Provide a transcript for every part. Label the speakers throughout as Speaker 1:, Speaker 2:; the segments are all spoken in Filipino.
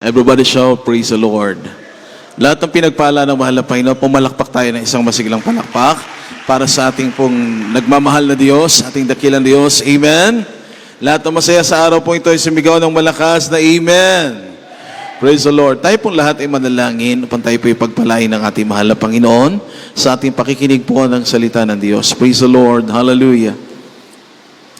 Speaker 1: Everybody shout, praise the Lord. Lahat ng pinagpala ng mahal na Panginoon, pumalakpak tayo ng isang masiglang palakpak para sa ating pong nagmamahal na Diyos, ating dakilang Diyos. Amen. Lahat ng masaya sa araw po ito ay sumigaw ng malakas na Amen. Praise the Lord. Tayo pong lahat ay manalangin upang tayo po ipagpalain ng ating mahal na Panginoon sa ating pakikinig po ng salita ng Diyos. Praise the Lord. Hallelujah.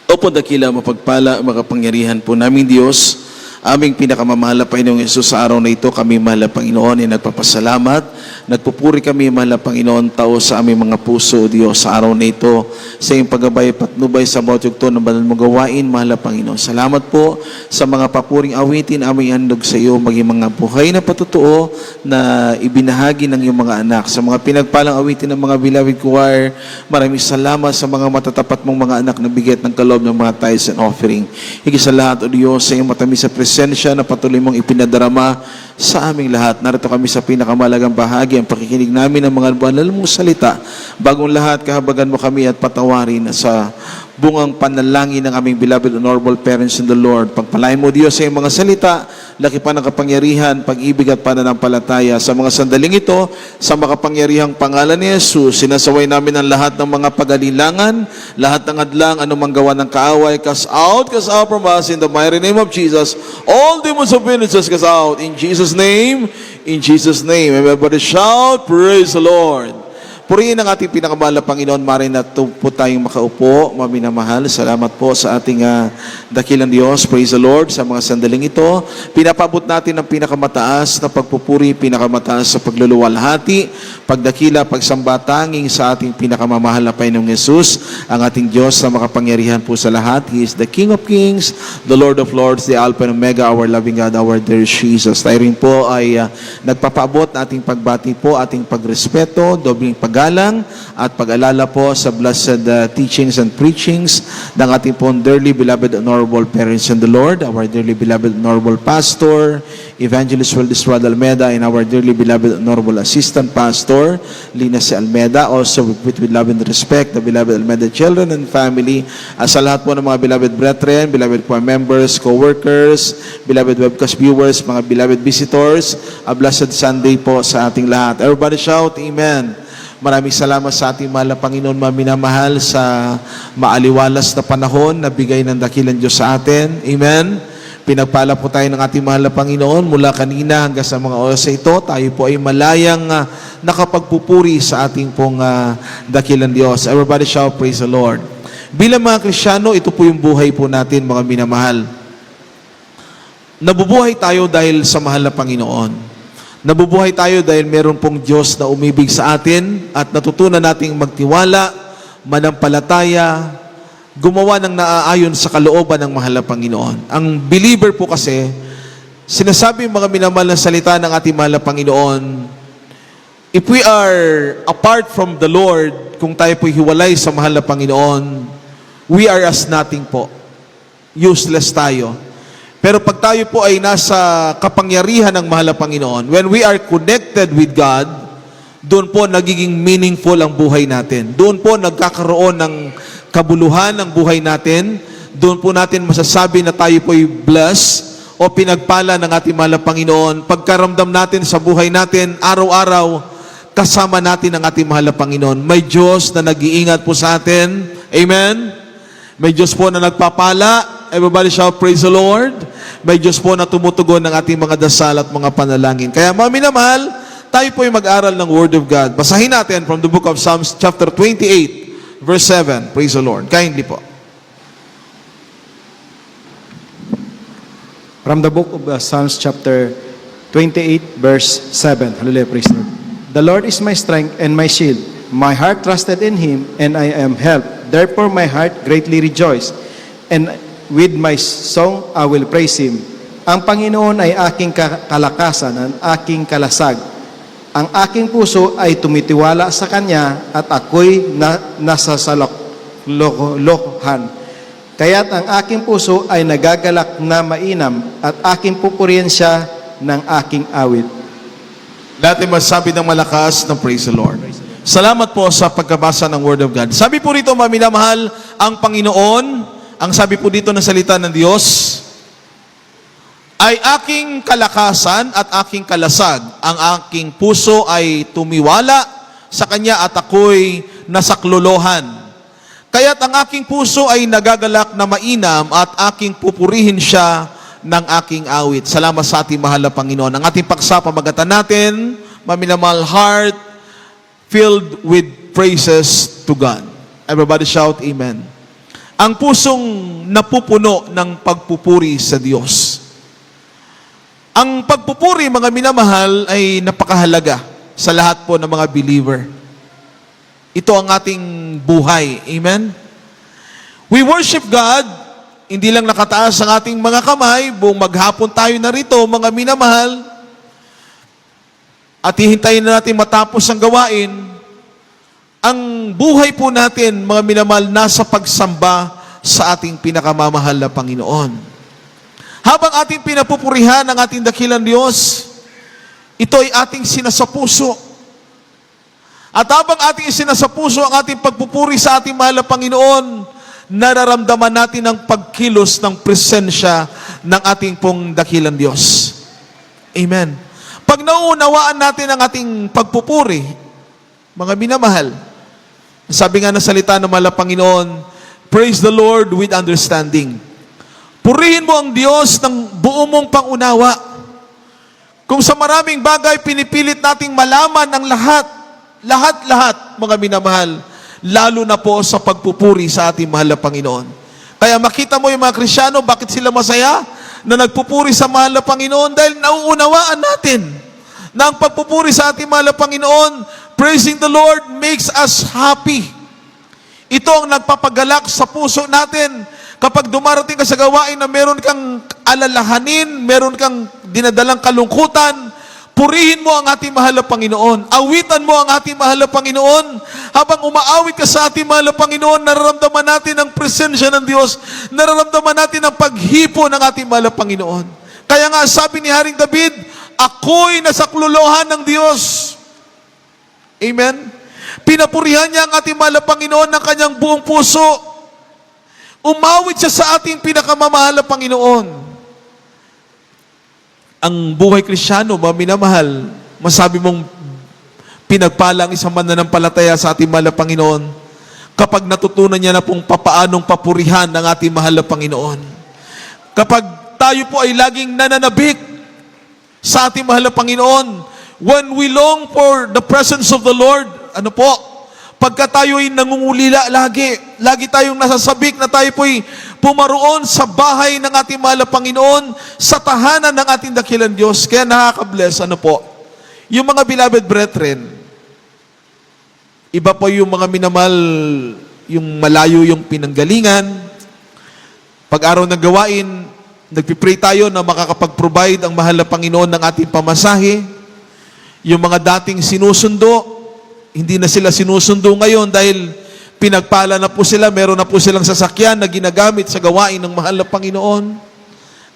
Speaker 1: Opo dakila, mapagpala, makapangyarihan po namin Diyos, aming pinakamamahal na Panginoong Yesus, sa araw na ito kami mahal na Panginoon ay nagpapasalamat. Nagpupuri kami mahal na Panginoon tao sa aming mga puso, Diyos, sa araw na ito sa iyong paggabay at patnubay sa bawat yugto ng banal mong gawain, mahal na Panginoon. Salamat po sa mga papuring awitin aming handog sa iyo, maging mga buhay na patutuo na ibinahagi ng iyong mga anak. Sa mga pinagpalang awitin ng mga beloved choir, maraming salamat sa mga matatapat mong mga anak na bigyan ng kaloob ng mga tithes and offering. Higit sa lahat, O Diyos, sa iyong matamis sa presensya na patuloy mong ipinadarama sa aming lahat. Narito kami sa pinakamalagang bahagi, ang pakikinig namin ng mga banal mong salita. Bagong lahat, kahabagan mo kami at patawarin sa bungang panalangin ng aming beloved honorable parents in the Lord. Pagpalain mo, Diyos, sa iyong mga salita, laki pa ng kapangyarihan, pag-ibig at pananampalataya. Sa mga sandaling ito, sa makapangyarihang pangalan ni Jesus, sinasaway namin ang lahat ng mga pag-alilangan, lahat ng adlang, anumang gawa ng kaaway, cast out from us in the mighty name of Jesus. All demons of witnesses, cast out. In Jesus' name, in Jesus' name. Everybody shout, praise the Lord. Purihin ang ating pinakamahal na Panginoon, marin na po tayong makaupo, maminamahal. Salamat po sa ating dakilang Diyos. Praise the Lord. Sa mga sandaling ito, pinapabot natin ang pinakamataas na pagpupuri, pinakamataas sa pagluluwalhati, pagdakila, pagsambatanging sa ating pinakamamahal na Panginoong Yesus, ang ating Diyos na makapangyarihan po sa lahat. He is the King of Kings, the Lord of Lords, the Alpha and Omega, our loving God, our dear Jesus. Tayo rin po ay nagpapaabot na ating pagbati po, ating pagrespeto, dobling paggalang at pag-alala po sa blessed teachings and preachings ng ating pong dearly beloved honorable parents in the Lord, our dearly beloved honorable pastor, Evangelist Waldis Almeda, and our dearly beloved honorable assistant pastor, Lina C. Almeda. Also with love and respect, the beloved Almeda children and family. Sa lahat po ng mga beloved brethren, beloved choir members, co-workers, beloved webcast viewers, mga beloved visitors, a blessed Sunday po sa ating lahat. Everybody shout, Amen. Maraming salamat sa ating mahal na Panginoon, maminamahal, sa maaliwalas na panahon na bigay ng dakilang Diyos sa atin. Amen. Pinagpala po tayo ng ating mahal na Panginoon mula kanina hanggang sa mga oras ito. Tayo po ay malayang nakapagpupuri sa ating pong dakilang Diyos. Everybody shout, praise the Lord. Bilang mga Kristiyano, ito po yung buhay po natin, mga minamahal. Nabubuhay tayo dahil sa mahal na Panginoon. Nabubuhay tayo dahil meron pong Diyos na umibig sa atin at natutunan nating magtiwala, manampalataya, gumawa ng naaayon sa kalooban ng mahal na Panginoon. Ang believer po kasi, sinasabi mga minamahal na salita ng ating mahal na Panginoon, if we are apart from the Lord, kung tayo po hiwalay sa mahal na Panginoon, we are as nothing po. Useless tayo. Pero pag tayo po ay nasa kapangyarihan ng mahal na Panginoon, when we are connected with God, doon po nagiging meaningful ang buhay natin. Doon po nagkakaroon ng kabuluhan ang buhay natin. Doon po natin masasabi na tayo po ay blessed o pinagpala ng ating mahal na Panginoon. Pagkaramdam natin sa buhay natin, araw-araw, kasama natin ang ating mahal na Panginoon. May Diyos na nag-iingat po sa atin. Amen? May Diyos po na nagpapala. Everybody shout, praise the Lord. May Diyos po na tumutugon ng ating mga dasal at mga panalangin. Kaya mga minamahal, tayo po ay mag-aral ng Word of God. Basahin natin from the book of Psalms chapter 28, verse 7. Praise the Lord. Kindly po.
Speaker 2: From the book of Psalms chapter 28, verse 7. Hallelujah, praise the Lord. The Lord is my strength and my shield. My heart trusted in Him, and I am helped. Therefore my heart greatly rejoiced, and with my song I will praise Him. Ang Panginoon ay aking kalakasan, ang aking kalasag. Ang aking puso ay tumitiwala sa Kanya, at ako'y nasasaloklohan. Kaya't ang aking puso ay nagagalak na mainam, at aking pupurihan siya ng aking awit.
Speaker 1: Lahat ay masabi ng malakas na praise the Lord. Salamat po sa pagkabasa ng Word of God. Sabi po rito, mga minamahal, ang Panginoon, ang sabi po dito ng salita ng Diyos, ay aking kalakasan at aking kalasag. Ang aking puso ay tumiwala sa Kanya at ako'y nasaklolohan. Kaya't ang aking puso ay nagagalak na mainam at aking pupurihin siya ng aking awit. Salamat sa ating mahal na Panginoon. Ang ating paksa, pamagatan natin, maminamahal heart, filled with praises to God. Everybody shout, Amen. Ang pusong napupuno ng pagpupuri sa Diyos. Ang pagpupuri, mga minamahal, ay napakahalaga sa lahat po ng mga believer. Ito ang ating buhay. Amen? We worship God, hindi lang nakataas ang ating mga kamay, buong maghapon tayo narito, mga minamahal, at hihintayin na natin matapos ang gawain. Ang buhay po natin, mga minamahal, nasa pagsamba sa ating pinakamamahal na Panginoon. Habang ating pinapupurihan ang ating dakilang Diyos, ito ay ating sinasapuso. At habang ating sinasapuso ang ating pagpupuri sa ating mahal na Panginoon, nararamdaman natin ang pagkilos ng presensya ng ating pong dakilang Diyos. Amen. Pag nauunawaan natin ang ating pagpupuri, mga minamahal, sabi nga ng salita ng mahal na Panginoon, praise the Lord with understanding. Purihin mo ang Diyos ng buo mong pangunawa. Kung sa maraming bagay pinipilit nating malaman ang lahat, mga minamahal, lalo na po sa pagpupuri sa ating mahal na Panginoon. Kaya makita mo yung mga Kristyano, bakit sila masaya na nagpupuri sa mahal na Panginoon? Dahil nauunawaan natin na ang pagpupuri sa ating mahal na Panginoon, praising the Lord makes us happy. Ito ang nagpapagalak sa puso natin. Kapag dumarating ka sa gawain na meron kang alalahanin, meron kang dinadalang kalungkutan, purihin mo ang ating mahal na Panginoon. Awitan mo ang ating mahal na Panginoon. Habang umaawit ka sa ating mahal na Panginoon, nararamdaman natin ang presensya ng Diyos. Nararamdaman natin ang paghipo ng ating mahal na Panginoon. Kaya nga sabi ni Haring David, ako'y nasaklolohan ng Diyos. Amen? Pinapurihan niya ang ating mahal na Panginoon ng kanyang buong puso. Umawit siya sa ating pinakamamahal na Panginoon. Ang buhay Kristyano, mga minamahal, masabi mong pinagpala ang isang mananampalataya sa ating mahal na Panginoon kapag natutunan niya na pong papaanong papurihan ng ating mahal na Panginoon. Kapag tayo po ay laging nananabik sa ating mahal na Panginoon, when we long for the presence of the Lord, ano po? Pagka tayo'y nangungulila lagi tayong nasasabik na tayo po'y pumaroon sa bahay ng ating mahal na Panginoon, sa tahanan ng ating dakilang Diyos. Kaya nakaka-bless, ano po? Yung mga beloved brethren, iba po yung mga minamahal, yung malayo yung pinanggalingan. Pag araw ng gawain, nagpipray tayo na makakapag-provide ang mahal na Panginoon ng ating pamasahe. Yung mga dating sinusundo, hindi na sila sinusundo ngayon dahil pinagpala na po sila, meron na po silang sasakyan na ginagamit sa gawain ng mahal na Panginoon.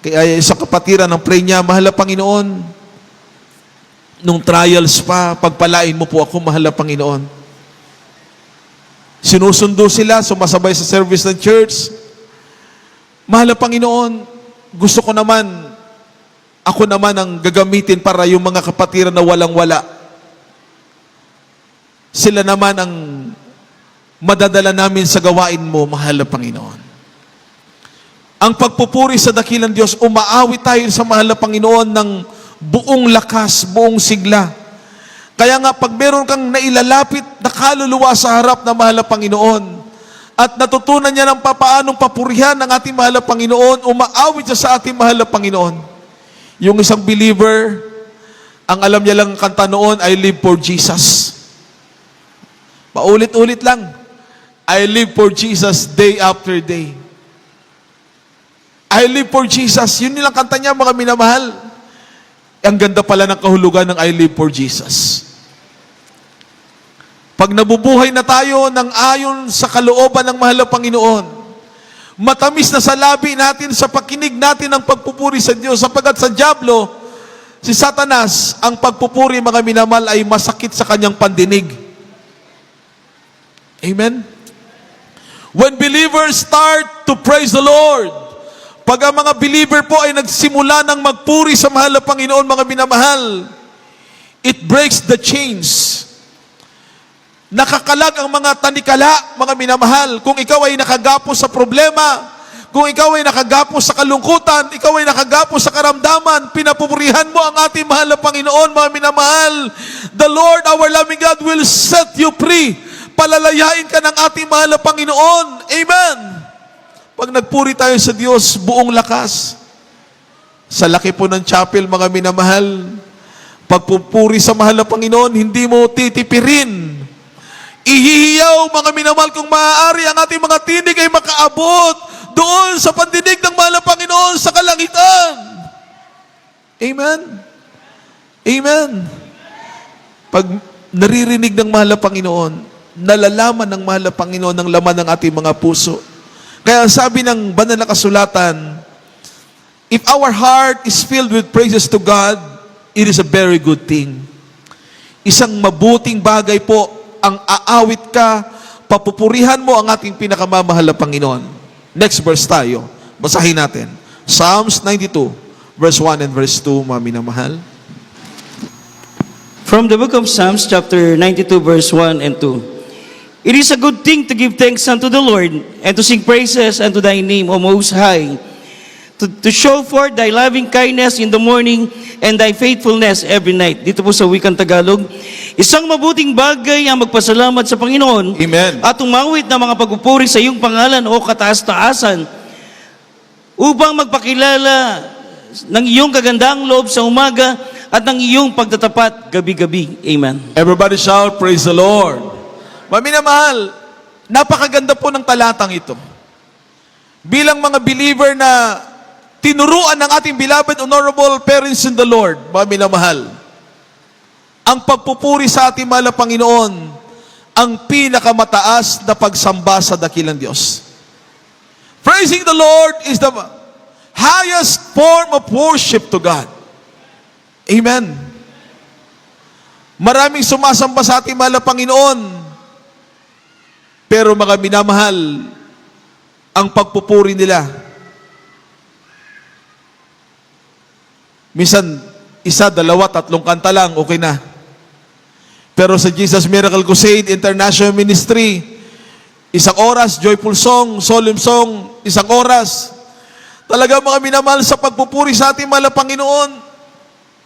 Speaker 1: Kaya isang kapatiran ng pray niya, mahal na Panginoon, nung trials pa, pagpalain mo po ako, mahal na Panginoon. Sinusundo sila, sumasabay sa service ng church. Mahal na Panginoon, gusto ko naman, ako naman ang gagamitin para yung mga kapatiran na walang-wala. Sila naman ang madadala namin sa gawain mo, mahal na Panginoon. Ang pagpupuri sa dakilang Diyos, umaawit tayo sa mahal na Panginoon ng buong lakas, buong sigla. Kaya nga, pag meron kang nailalapit na kaluluwa sa harap ng mahal na Panginoon, at natutunan niya ng papaanong papurihan ng ating mahal na Panginoon, umaawit siya sa ating mahal na Panginoon. Yung isang believer, ang alam niya lang kanta noon, I live for Jesus. Paulit-ulit lang. I live for Jesus day after day. I live for Jesus. Yun nilang kanta niya, mga minamahal. Ang ganda pala ng kahulugan ng I live for Jesus. Pag nabubuhay na tayo ng ayon sa kalooban ng mahal na Panginoon, matamis na sa labi natin, sa pakinig natin ang pagpupuri sa Diyos, sapagkat sa dyablo, si Satanas, ang pagpupuri, mga minamahal, ay masakit sa kanyang pandinig. Amen? When believers start to praise the Lord, Pag ang mga believer po ay nagsimula ng magpuri sa mahal na Panginoon, mga minamahal, it breaks the chains. Nakakalag ang mga tanikala, mga minamahal. Kung ikaw ay nakagapos sa problema, kung ikaw ay nakagapos sa kalungkutan, ikaw ay nakagapos sa karamdaman, pinapupurihan mo ang ating mahal na Panginoon, mga minamahal. The Lord, our loving God, will set you free. Palalayain ka ng ating mahal na Panginoon. Amen. Pag nagpuri tayo sa Diyos, buong lakas. Sa laki po ng chapel, mga minamahal, pagpupuri sa mahal na Panginoon, hindi mo titipirin. Ihihiyaw, mga minamahal, kung maaari ang ating mga tinig ay makaabot doon sa pandinig ng mahal na Panginoon sa kalangitan. Amen? Amen. Pag naririnig ng mahal na Panginoon, nalalaman ng mahal na Panginoon ang laman ng ating mga puso. Kaya sabi ng banal na kasulatan, if our heart is filled with praises to God, it is a very good thing. Isang mabuting bagay po ang aawit ka, papupurihan mo ang ating pinakamamahal na Panginoon. Next verse tayo. Basahin natin. Psalms 92, verse 1 and verse 2, mga minamahal.
Speaker 3: From the book of Psalms, chapter 92, verse 1 and 2. It is a good thing to give thanks unto the Lord, and to sing praises unto thy name, O Most High, to show forth thy loving kindness in the morning, and thy faithfulness every night. Dito po sa wikang Tagalog, isang mabuting bagay ang magpasalamat sa Panginoon,
Speaker 1: Amen.
Speaker 3: at umawit ng mga pagpupuri sa iyong pangalan o kataas-taasan, upang magpakilala ng iyong kagandang loob sa umaga at ng iyong pagtatapat gabi-gabi. Amen.
Speaker 1: Everybody shout, praise the Lord. Maminamahal, napakaganda po ng talatang ito. Bilang mga believer na tinuruan ng ating beloved honorable parents in the Lord, mga minamahal, ang pagpupuri sa ating mahal na Panginoon, ang pinakamataas na pagsamba sa dakilang Diyos. Praising the Lord is the highest form of worship to God. Amen. Maraming sumasamba sa ating mahal na Panginoon, pero mga minamahal, ang pagpupuri nila, minsan, isa, dalawa, tatlong kanta lang, okay na. Pero sa Jesus Miracle Crusade International Ministry, isang oras, joyful song, solemn song, isang oras. Talaga mga minamahal, sa pagpupuri sa ating mahal na Panginoon,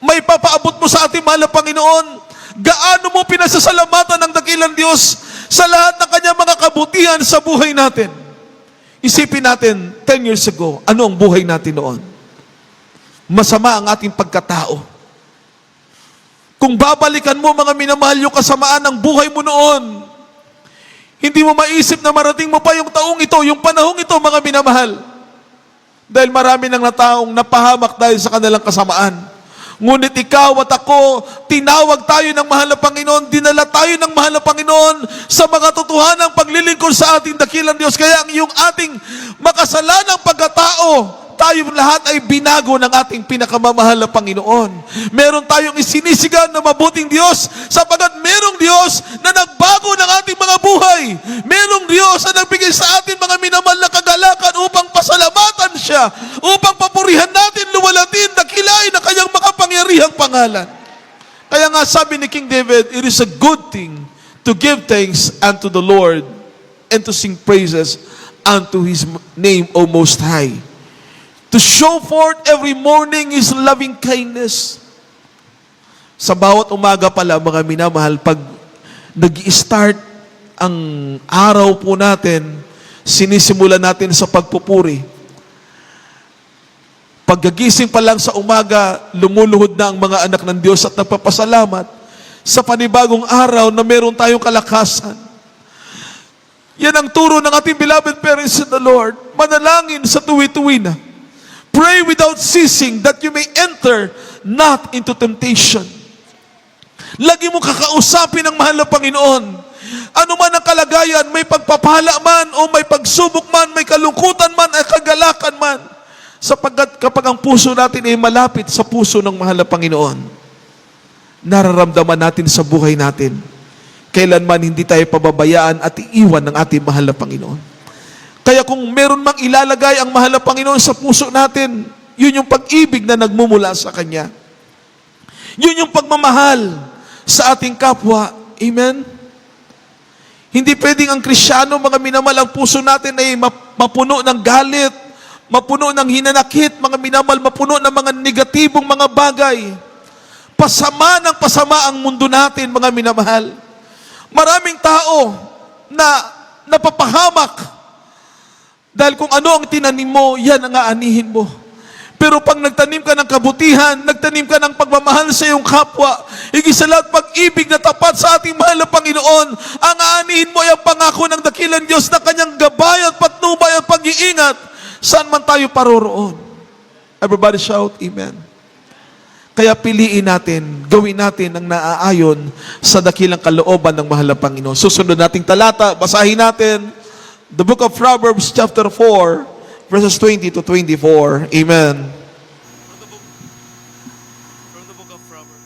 Speaker 1: may papaabot mo sa ating mahal na Panginoon. Gaano mo pinasasalamatan ng dakilang Diyos sa lahat ng kanyang mga kabutihan sa buhay natin. Isipin natin, 10 years ago, ano ang buhay natin noon? Masama ang ating pagkatao. Kung babalikan mo, mga minamahal, yung kasamaan ng buhay mo noon, hindi mo maisip na marating mo pa yung taong ito, yung panahong ito, mga minamahal. Dahil marami nang nataong napahamak dahil sa kanilang kasamaan. Ngunit ikaw at ako, tinawag tayo ng mahal na Panginoon, dinala tayo ng mahal na Panginoon sa mga totohanang paglilingkod sa ating dakilang Diyos. Kaya ang iyong ating makasalanang pagkatao, tayo lahat ay binago ng ating pinakamamahal na Panginoon. Meron tayong isinisigan na mabuting Diyos sapagat merong Diyos na nagbago ng ating mga buhay. Merong Diyos na nagbigay sa atin mga minamahal na kagalakan upang pasalamatan siya, upang papurihan natin, luwalatin, dakilain na kanyang makapangyarihang pangalan. Kaya nga sabi ni King David, it is a good thing to give thanks unto the Lord and to sing praises unto His name, O Most High. To show forth every morning His loving kindness. Sa bawat umaga pala, mga minamahal, pag nag-i-start ang araw po natin, sinisimula natin sa pagpupuri. Paggagising pa lang sa umaga, lumuluhod na ang mga anak ng Diyos at nagpapasalamat sa panibagong araw na meron tayong kalakasan. Yan ang turo ng ating beloved parents in the Lord. Manalangin sa tuwi-tuwi na. Pray without ceasing that you may enter not into temptation. Lagi mo kakausapin ang mahal na Panginoon. Ano man ang kalagayan, may pagpapala man o may pagsubok man, may kalungkutan man ay kagalakan man. Sapagkat kapag ang puso natin ay malapit sa puso ng mahal na Panginoon, nararamdaman natin sa buhay natin, kailanman hindi tayo pababayaan at iiwan ng ating mahal na Panginoon. Kaya kung meron mang ilalagay ang mahal na Panginoon sa puso natin, yun yung pag-ibig na nagmumula sa Kanya. Yun yung pagmamahal sa ating kapwa. Amen? Hindi pwedeng ang Krisyano, mga minamahal, ang puso natin ay mapuno ng galit, mapuno ng hinanakit, mga minamahal, mapuno ng mga negatibong mga bagay. Pasama ng pasama ang mundo natin, mga minamahal. Maraming tao na napapahamak dahil kung ano ang tinanim mo, yan ang aanihin mo. Pero pag nagtanim ka ng kabutihan, nagtanim ka ng pagmamahal sa iyong kapwa, higit sa lahat pag-ibig na tapat sa ating mahal na Panginoon, ang aanihin mo ay ang pangako ng dakilang Diyos na Kanyang gabay at patnubay at pag-iingat saan man tayo paroroon. Everybody shout, Amen. Kaya piliin natin, gawin natin ang naaayon sa dakilang kalooban ng mahal na Panginoon. Susunod nating talata, basahin natin, the book of Proverbs chapter 4, verses 20 to 24. Amen.
Speaker 3: From the book of Proverbs.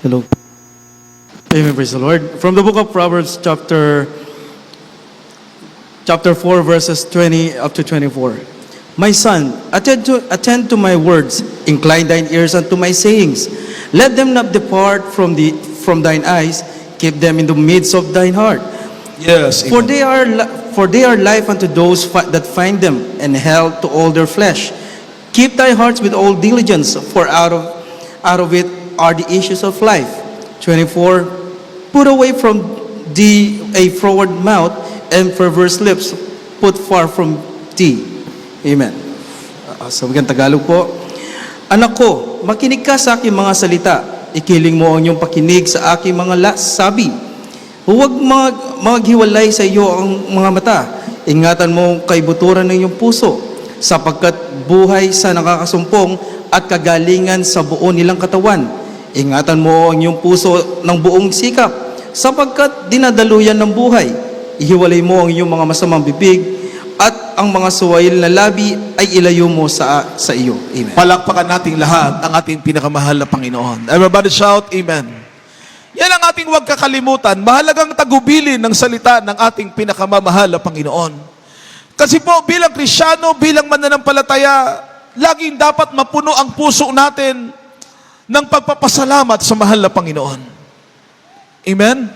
Speaker 4: Hello. Amen, praise the Lord. From the book of Proverbs, chapter 4, verses 20 up to 24. My son, attend to my words, incline thine ears unto my sayings. Let them not depart from thine eyes, keep them in the midst of thine heart.
Speaker 1: Yes.
Speaker 4: For they are life unto those that find them, and health to all their flesh. Keep thy hearts with all diligence, for out of it are the issues of life. 24. Put away from thee a froward mouth, and perverse lips put far from thee. Amen. Sa wikang Tagalog po, anak ko, makinig ka sa aking mga salita. Ikiling mo ang iyong pakinig sa aking mga sabi. Huwag maghiwalay sa iyo ang mga mata. Ingatan mo kaibuturan ng iyong puso, sapagkat buhay sa nakakasumpong at kagalingan sa buo nilang katawan. Ingatan mo ang iyong puso ng buong sikap, sapagkat dinadaluyan ng buhay. Ihiwalay mo ang iyong mga masamang bibig, at ang mga suwail na labi ay ilayo mo sa iyo. Amen.
Speaker 1: Palakpakan nating lahat ang ating pinakamahal na Panginoon. Everybody shout, Amen. Yan ang ating huwag kakalimutan. Mahalagang tagubilin ng salita ng ating pinakamamahal na Panginoon. Kasi po, bilang Krisyano, bilang mananampalataya, laging dapat mapuno ang puso natin ng pagpapasalamat sa mahal na Panginoon. Amen?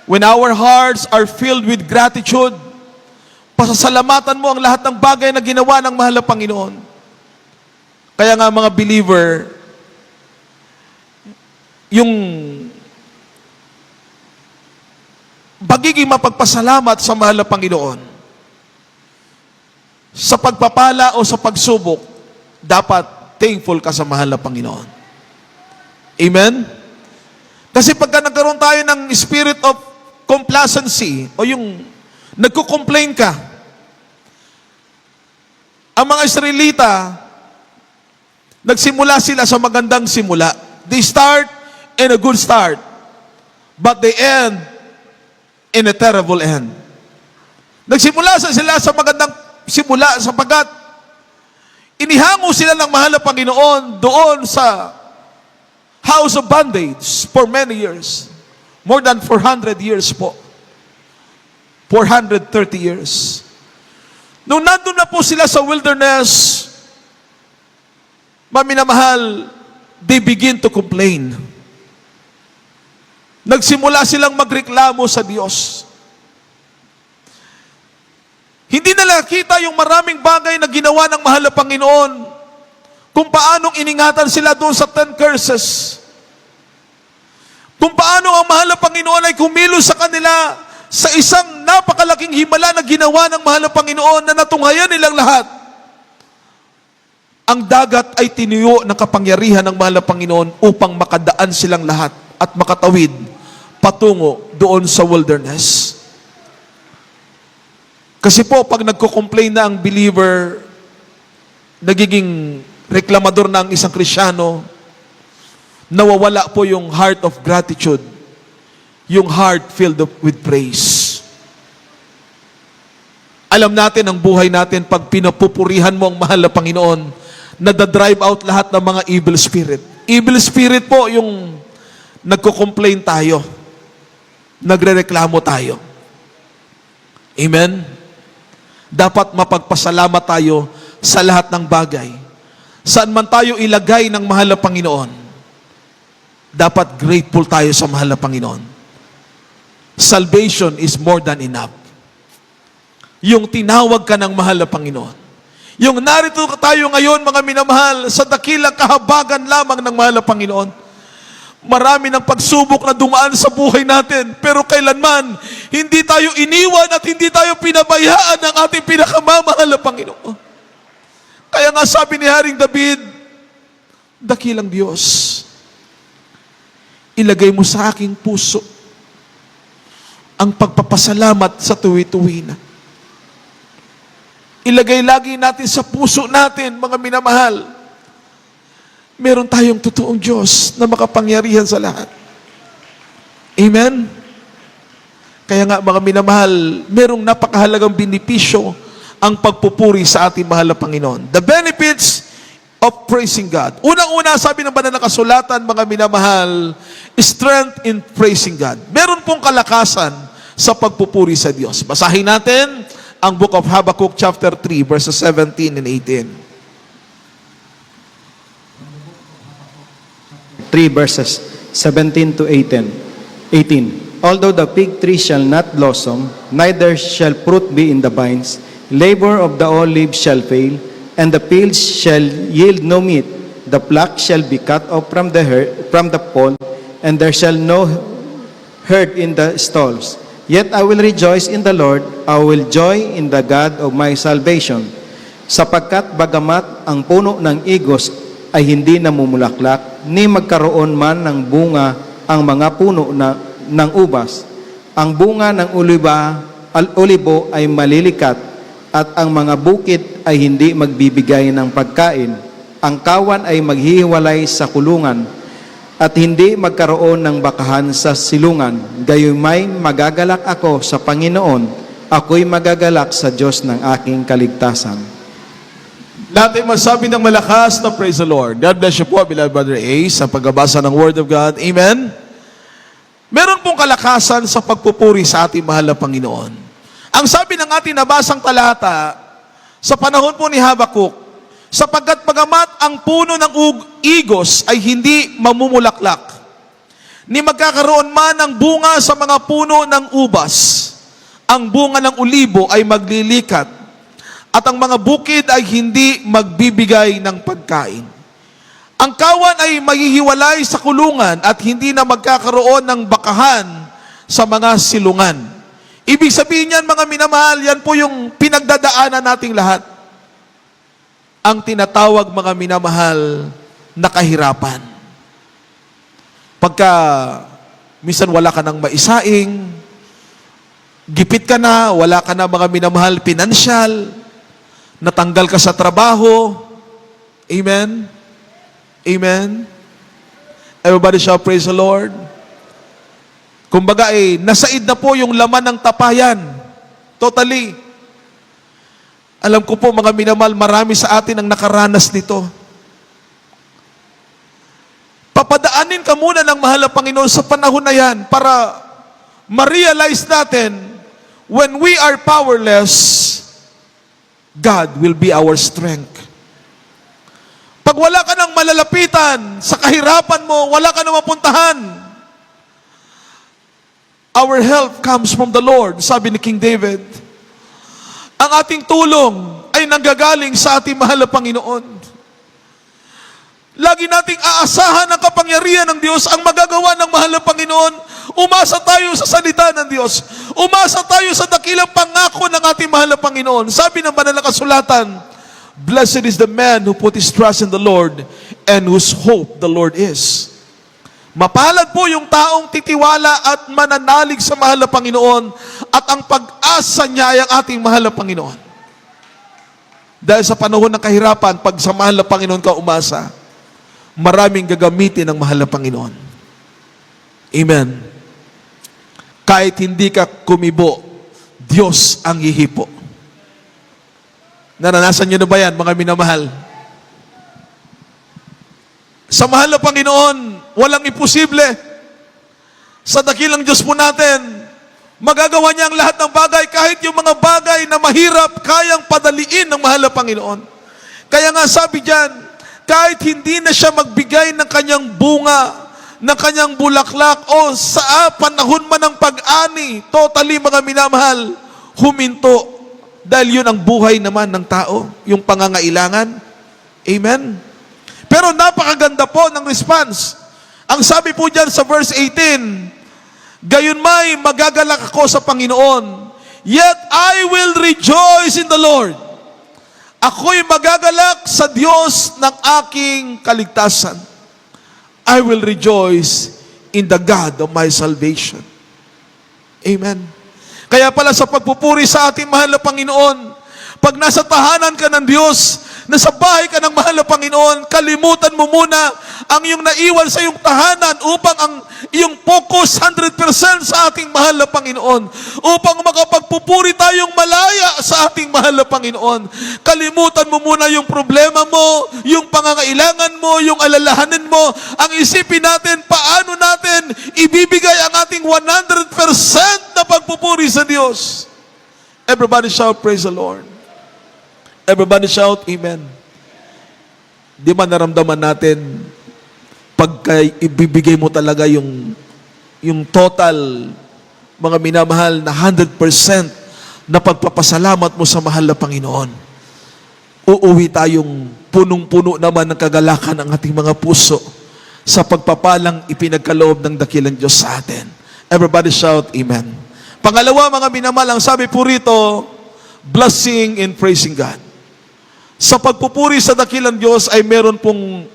Speaker 1: When our hearts are filled with gratitude, pasasalamatan mo ang lahat ng bagay na ginawa ng mahal na Panginoon. Kaya nga mga believer, yung pagiging mapagpasalamat sa mahal na Panginoon, sa pagpapala o sa pagsubok, dapat thankful ka sa mahal na Panginoon. Amen? Kasi pagka nagkaroon tayo ng spirit of complacency, o yung nagko-complain ka, ang mga Israelita, nagsimula sila sa magandang simula. They start in a good start, but they end in a terrible end. Nagsimula sila sa magandang simula sapagkat inihango sila ng mahal na Panginoon doon sa house of bondage for many years. More than 400 years po. 430 years. Nung nandun na po sila sa wilderness, maminamahal, they begin to complain. Nagsimula silang magreklamo sa Diyos. Hindi nila nakita yung maraming bagay na ginawa ng mahal na Panginoon, kung paanong iningatan sila doon sa 10 curses. Kung paano ang mahal na Panginoon ay kumilos sa kanila sa isang napakalaking himala na ginawa ng mahal na Panginoon na natunghayan nilang lahat. Ang dagat ay tinuyo ng kapangyarihan ng mahal na Panginoon upang makadaan silang lahat at makatawid patungo doon sa wilderness. Kasi po, pag nagko-complain na ang believer, nagiging reklamador na ang isang Krisyano, nawawala po yung heart of gratitude, yung heart filled with praise. Alam natin ang buhay natin, pag pinapupurihan mo ang mahal na Panginoon, nadadrive out lahat ng mga evil spirit. Evil spirit po yung nagko-complain tayo, nagrereklamo tayo. Amen? Dapat mapagpasalamat tayo sa lahat ng bagay. Saan man tayo ilagay ng mahal na Panginoon, dapat grateful tayo sa mahal na Panginoon. Salvation is more than enough. Yung tinawag ka ng mahal na Panginoon. Yung narito tayo ngayon, mga minamahal, sa dakilang kahabagan lamang ng mahal na Panginoon. Marami ng pagsubok na dumaan sa buhay natin, pero kailanman, hindi tayo iniwan at hindi tayo pinabayaan ng ating pinakamamahal na Panginoon. Kaya nga sabi ni Haring David, dakilang Diyos, ilagay mo sa aking puso ang pagpapasalamat sa tuwi-tuwi na. Ilagay lagi natin sa puso natin, mga minamahal, meron tayong totoong Diyos na makapangyarihan sa lahat. Amen? Kaya nga, mga minamahal, merong napakahalagang benepisyo ang pagpupuri sa ating mahal na Panginoon. The benefits of praising God. Unang-una, sabi ng banal na kasulatan, mga minamahal, strength in praising God. Meron pong kalakasan sa pagpupuri sa Diyos. Basahin natin ang Book of Habakkuk chapter 3 verses 17 and 18.
Speaker 2: 3 verses 17 to 18. Although the fig tree shall not blossom, neither shall fruit be in the vines, labor of the olive shall fail, and the fields shall yield no meat. The flock shall be cut off from the fold, and there shall no herd in the stalls. Yet I will rejoice in the Lord, I will joy in the God of my salvation. Sapagkat bagamat ang puno ng igos ay hindi namumulaklak, ni magkaroon man ng bunga ang mga puno ng ubas, ang bunga ng olibo ay malilikat, at ang mga bukid ay hindi magbibigay ng pagkain. Ang kawan ay maghihiwalay sa kulungan, at hindi magkaroon ng bakahan sa silungan. Gayumay magagalak ako sa Panginoon, ako'y magagalak sa Diyos ng aking kaligtasan.
Speaker 1: Lahat ay masabi ng malakas na praise the Lord. God bless you po, beloved Brother Ace, sa pagbabasa ng Word of God. Amen? Meron pong kalakasan sa pagpupuri sa ating mahal na Panginoon. Ang sabi ng ating nabasang talata, sa panahon po ni Habakkuk, sapagkat bagamat ang puno ng igos ay hindi mamumulaklak, ni magkakaroon man ng bunga sa mga puno ng ubas, ang bunga ng ulibo ay maglilikat, at ang mga bukid ay hindi magbibigay ng pagkain. Ang kawan ay maghihiwalay sa kulungan at hindi na magkakaroon ng bakahan sa mga silungan. Ibig sabihin yan, mga minamahal, yan po yung pinagdadaanan nating lahat. Ang tinatawag, mga minamahal, na kahirapan. Pagka minsan wala ka ng maisaing, gipit ka na, wala ka na, mga minamahal, pinansyal, natanggal ka sa trabaho. Amen? Amen? Everybody shall praise the Lord. Kumbaga nasaid na po yung laman ng tapayan. Totally. Alam ko po, mga minamahal, marami sa atin ang nakaranas nito. Papadaanin ka muna ng mahal na Panginoon sa panahon na yan para ma-realize natin, when we are powerless, God will be our strength. Pag wala ka ng malalapitan sa kahirapan mo, wala ka ng mapuntahan, our help comes from the Lord, sabi ni King David. Ang ating tulong ay nanggagaling sa ating mahal na Panginoon. Lagi nating aasahan ang kapangyarihan ng Diyos, ang magagawa ng mahal na Panginoon. Umasa tayo sa salita ng Diyos. Umasa tayo sa dakilang pangako ng ating mahal na Panginoon. Sabi ng banal na kasulatan, blessed is the man who put his trust in the Lord and whose hope the Lord is. Mapalad po yung taong titiwala at mananalig sa mahal na Panginoon at ang pag-asa niya ay ang ating mahal na Panginoon. Dahil sa panahon ng kahirapan, pag sa mahal na Panginoon ka umasa, maraming gagamitin ng mahal na Panginoon. Amen. Kahit hindi ka kumibo, Diyos ang hihipo. Naranasan niyo na ba yan, mga minamahal? Sa mahal na Panginoon, walang imposible. Sa dakilang Diyos po natin, Magagawa niya ang lahat ng bagay, kahit yung mga bagay na mahirap, kayang padaliin ng mahal na Panginoon. Kaya nga sabi diyan, kahit hindi na siya magbigay ng kanyang bunga, ng kanyang bulaklak, o sa panahon man ng pag-ani, totally mga minamahal, huminto. Dahil yun ang buhay naman ng tao, yung pangangailangan. Amen? Pero napakaganda po ng response. Ang sabi po dyan sa verse 18, gayon may magagalak ako sa Panginoon, yet I will rejoice in the Lord. Ako'y magagalak sa Diyos ng aking kaligtasan. I will rejoice in the God of my salvation. Amen. Kaya pala sa pagpupuri sa ating mahal na Panginoon, pag nasa tahanan ka ng Diyos, nasa bahay ka ng mahal na Panginoon, kalimutan mo muna ang iyong naiwan sa iyong tahanan upang ang iyong focus 100% sa ating mahal na Panginoon. Upang makapagpupuri tayong malaya sa ating mahal na Panginoon. Kalimutan mo muna yung problema mo, yung pangangailangan mo, yung alalahanin mo. Ang isipin natin, paano natin ibibigay ang ating 100% na pagpupuri sa Diyos. Everybody shout, praise the Lord. Everybody shout, Amen. Di man naramdaman natin, pagka ibibigay mo talaga yung total, mga minamahal na 100% na pagpapasalamat mo sa mahal na Panginoon, uuwi tayong punong-puno naman ng kagalakan ng ating mga puso sa pagpapalang ipinagkaloob ng dakilang Diyos sa atin. Everybody shout, Amen. Pangalawa, mga minamahal, ang sabi po rito, blessing and praising God. Sa pagpupuri sa dakilang Diyos ay meron pong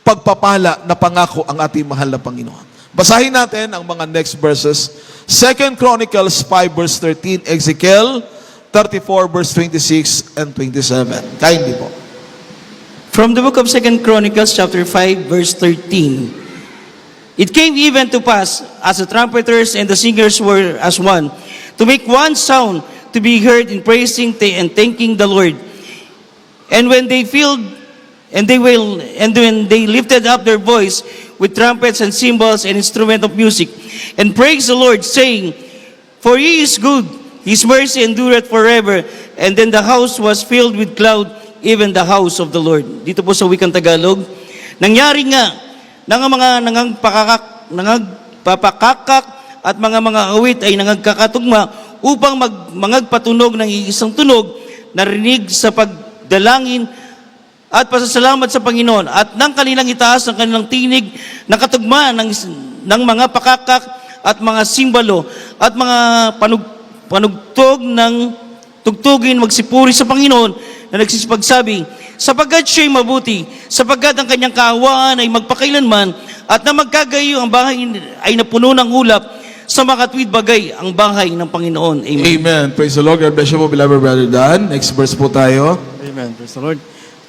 Speaker 1: pagpapala na pangako ang ating mahal na Panginoon. Basahin natin ang mga next verses. 2 Chronicles 5 verse 13, Ezekiel 34 verse 26 and 27. Kindly po.
Speaker 3: From the book of 2 Chronicles chapter 5 verse 13. It came even to pass, as the trumpeters and the singers were as one, to make one sound to be heard in praising and thanking the Lord. And when they lifted up their voice with trumpets and cymbals and instrument of music, and praised the Lord, saying, for He is good, His mercy endureth forever. And then the house was filled with cloud, even the house of the Lord. Dito po sa wikang Tagalog, nangyari nga ng mga nangagpapakakak at mga awit ay nangagkakatugma upang mangagpatunog ng iisang tunog, narinig sa pagdalangin at pasasalamat sa Panginoon, at ng kanilang itaas ang kanilang tinig na katugma ng mga pakakak at mga simbalo at mga panugtog ng tugtugin magsipuri sa Panginoon na nagsisipagsabi, sapagkat siya'y mabuti, sapagkat ang kanyang kaawaan ay magpakailanman, at na magkagayo ang bahay ay napuno ng ulap, sa makatwid bagay ang bahay ng Panginoon. Amen.
Speaker 1: Amen. Praise the Lord. God bless you po, beloved brother Dan. Next verse po tayo.
Speaker 4: Amen. Praise the Lord.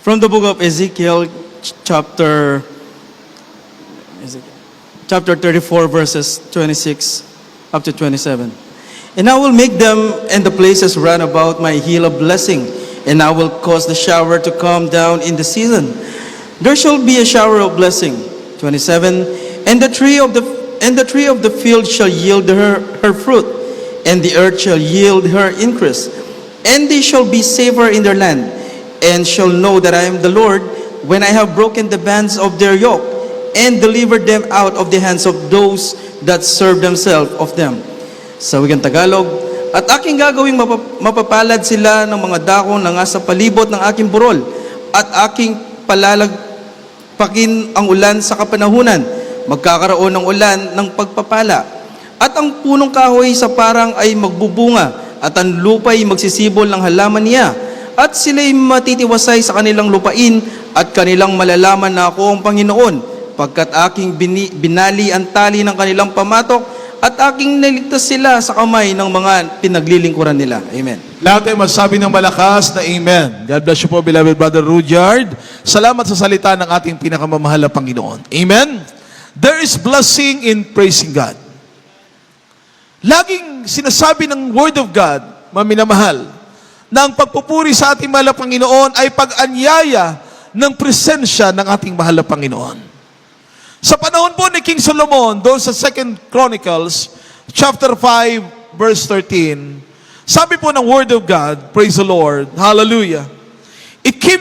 Speaker 4: From the book of Ezekiel, chapter 34, verses 26 up to 27. And I will make them and the places round about my hill a blessing, and I will cause the shower to come down in the season. There shall be a shower of blessing. 27. And the tree of the field shall yield her fruit, and the earth shall yield her increase. And they shall be safer in their land, and shall know that I am the Lord, when I have broken the bands of their yoke, and delivered them out of the hands of those that serve themselves of them. Sa wikang Tagalog, at aking gagawing mapapalad sila ng mga dakong na nga sa palibot ng aking burol, at aking palalagpakin ang ulan sa kapanahunan, magkakaroon ng ulan ng pagpapala. At ang punong kahoy sa parang ay magbubunga, at ang lupa ay magsisibol ng halaman niya. At sila'y matitiwasay sa kanilang lupain, at kanilang malalaman na ako ang Panginoon, pagkat aking binali ang tali ng kanilang pamatok, at aking naligtas sila sa kamay ng mga pinaglilingkuran nila. Amen.
Speaker 1: Lahat ay masabi ng malakas na Amen. God bless you po, beloved brother Rudyard. Salamat sa salita ng ating pinakamamahal na Panginoon. Amen. There is blessing in praising God. Laging sinasabi ng Word of God, maminamahal, na ang pagpupuri sa ating mahal na Panginoon ay pag-anyaya ng presensya ng ating mahal na Panginoon. Sa panahon po ni King Solomon, doon sa 2 Chronicles, chapter 5, verse 13, sabi po ng Word of God, praise the Lord, hallelujah, it came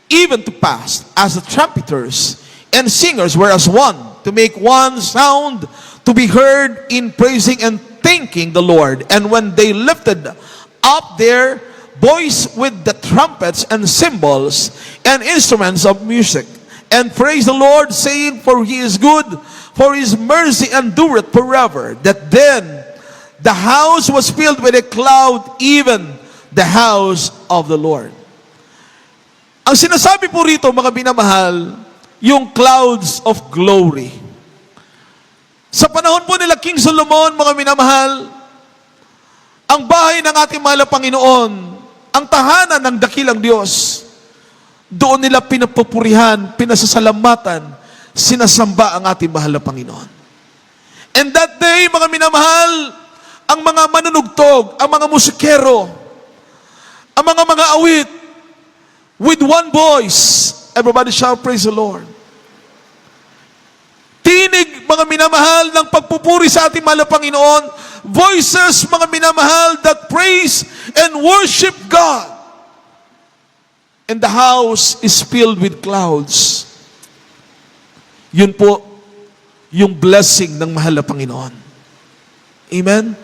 Speaker 1: even to pass as the trumpeters and singers were as one, to make one sound to be heard in praising and thanking the Lord. And when they lifted up their voice with the trumpets and cymbals and instruments of music, and praise the Lord, saying, for he is good, for his mercy endureth forever. That then the house was filled with a cloud, even the house of the Lord. Ang sinasabi po rito, mga binamahal, yung clouds of glory. Sa panahon po nila King Solomon, mga minamahal, ang bahay ng ating mahal na Panginoon, ang tahanan ng dakilang Diyos, doon nila pinapupurihan, pinasasalamatan, sinasamba ang ating mahal na Panginoon. And that day, mga minamahal, ang mga manunugtog, ang mga musikero, ang mga awit, with one voice, everybody shout, praise the Lord. Tinig, mga minamahal, ng pagpupuri sa ating mahal na Panginoon, voices, mga minamahal, that praise and worship God. And the house is filled with clouds. Yun po, yung blessing ng mahal na Panginoon. Amen?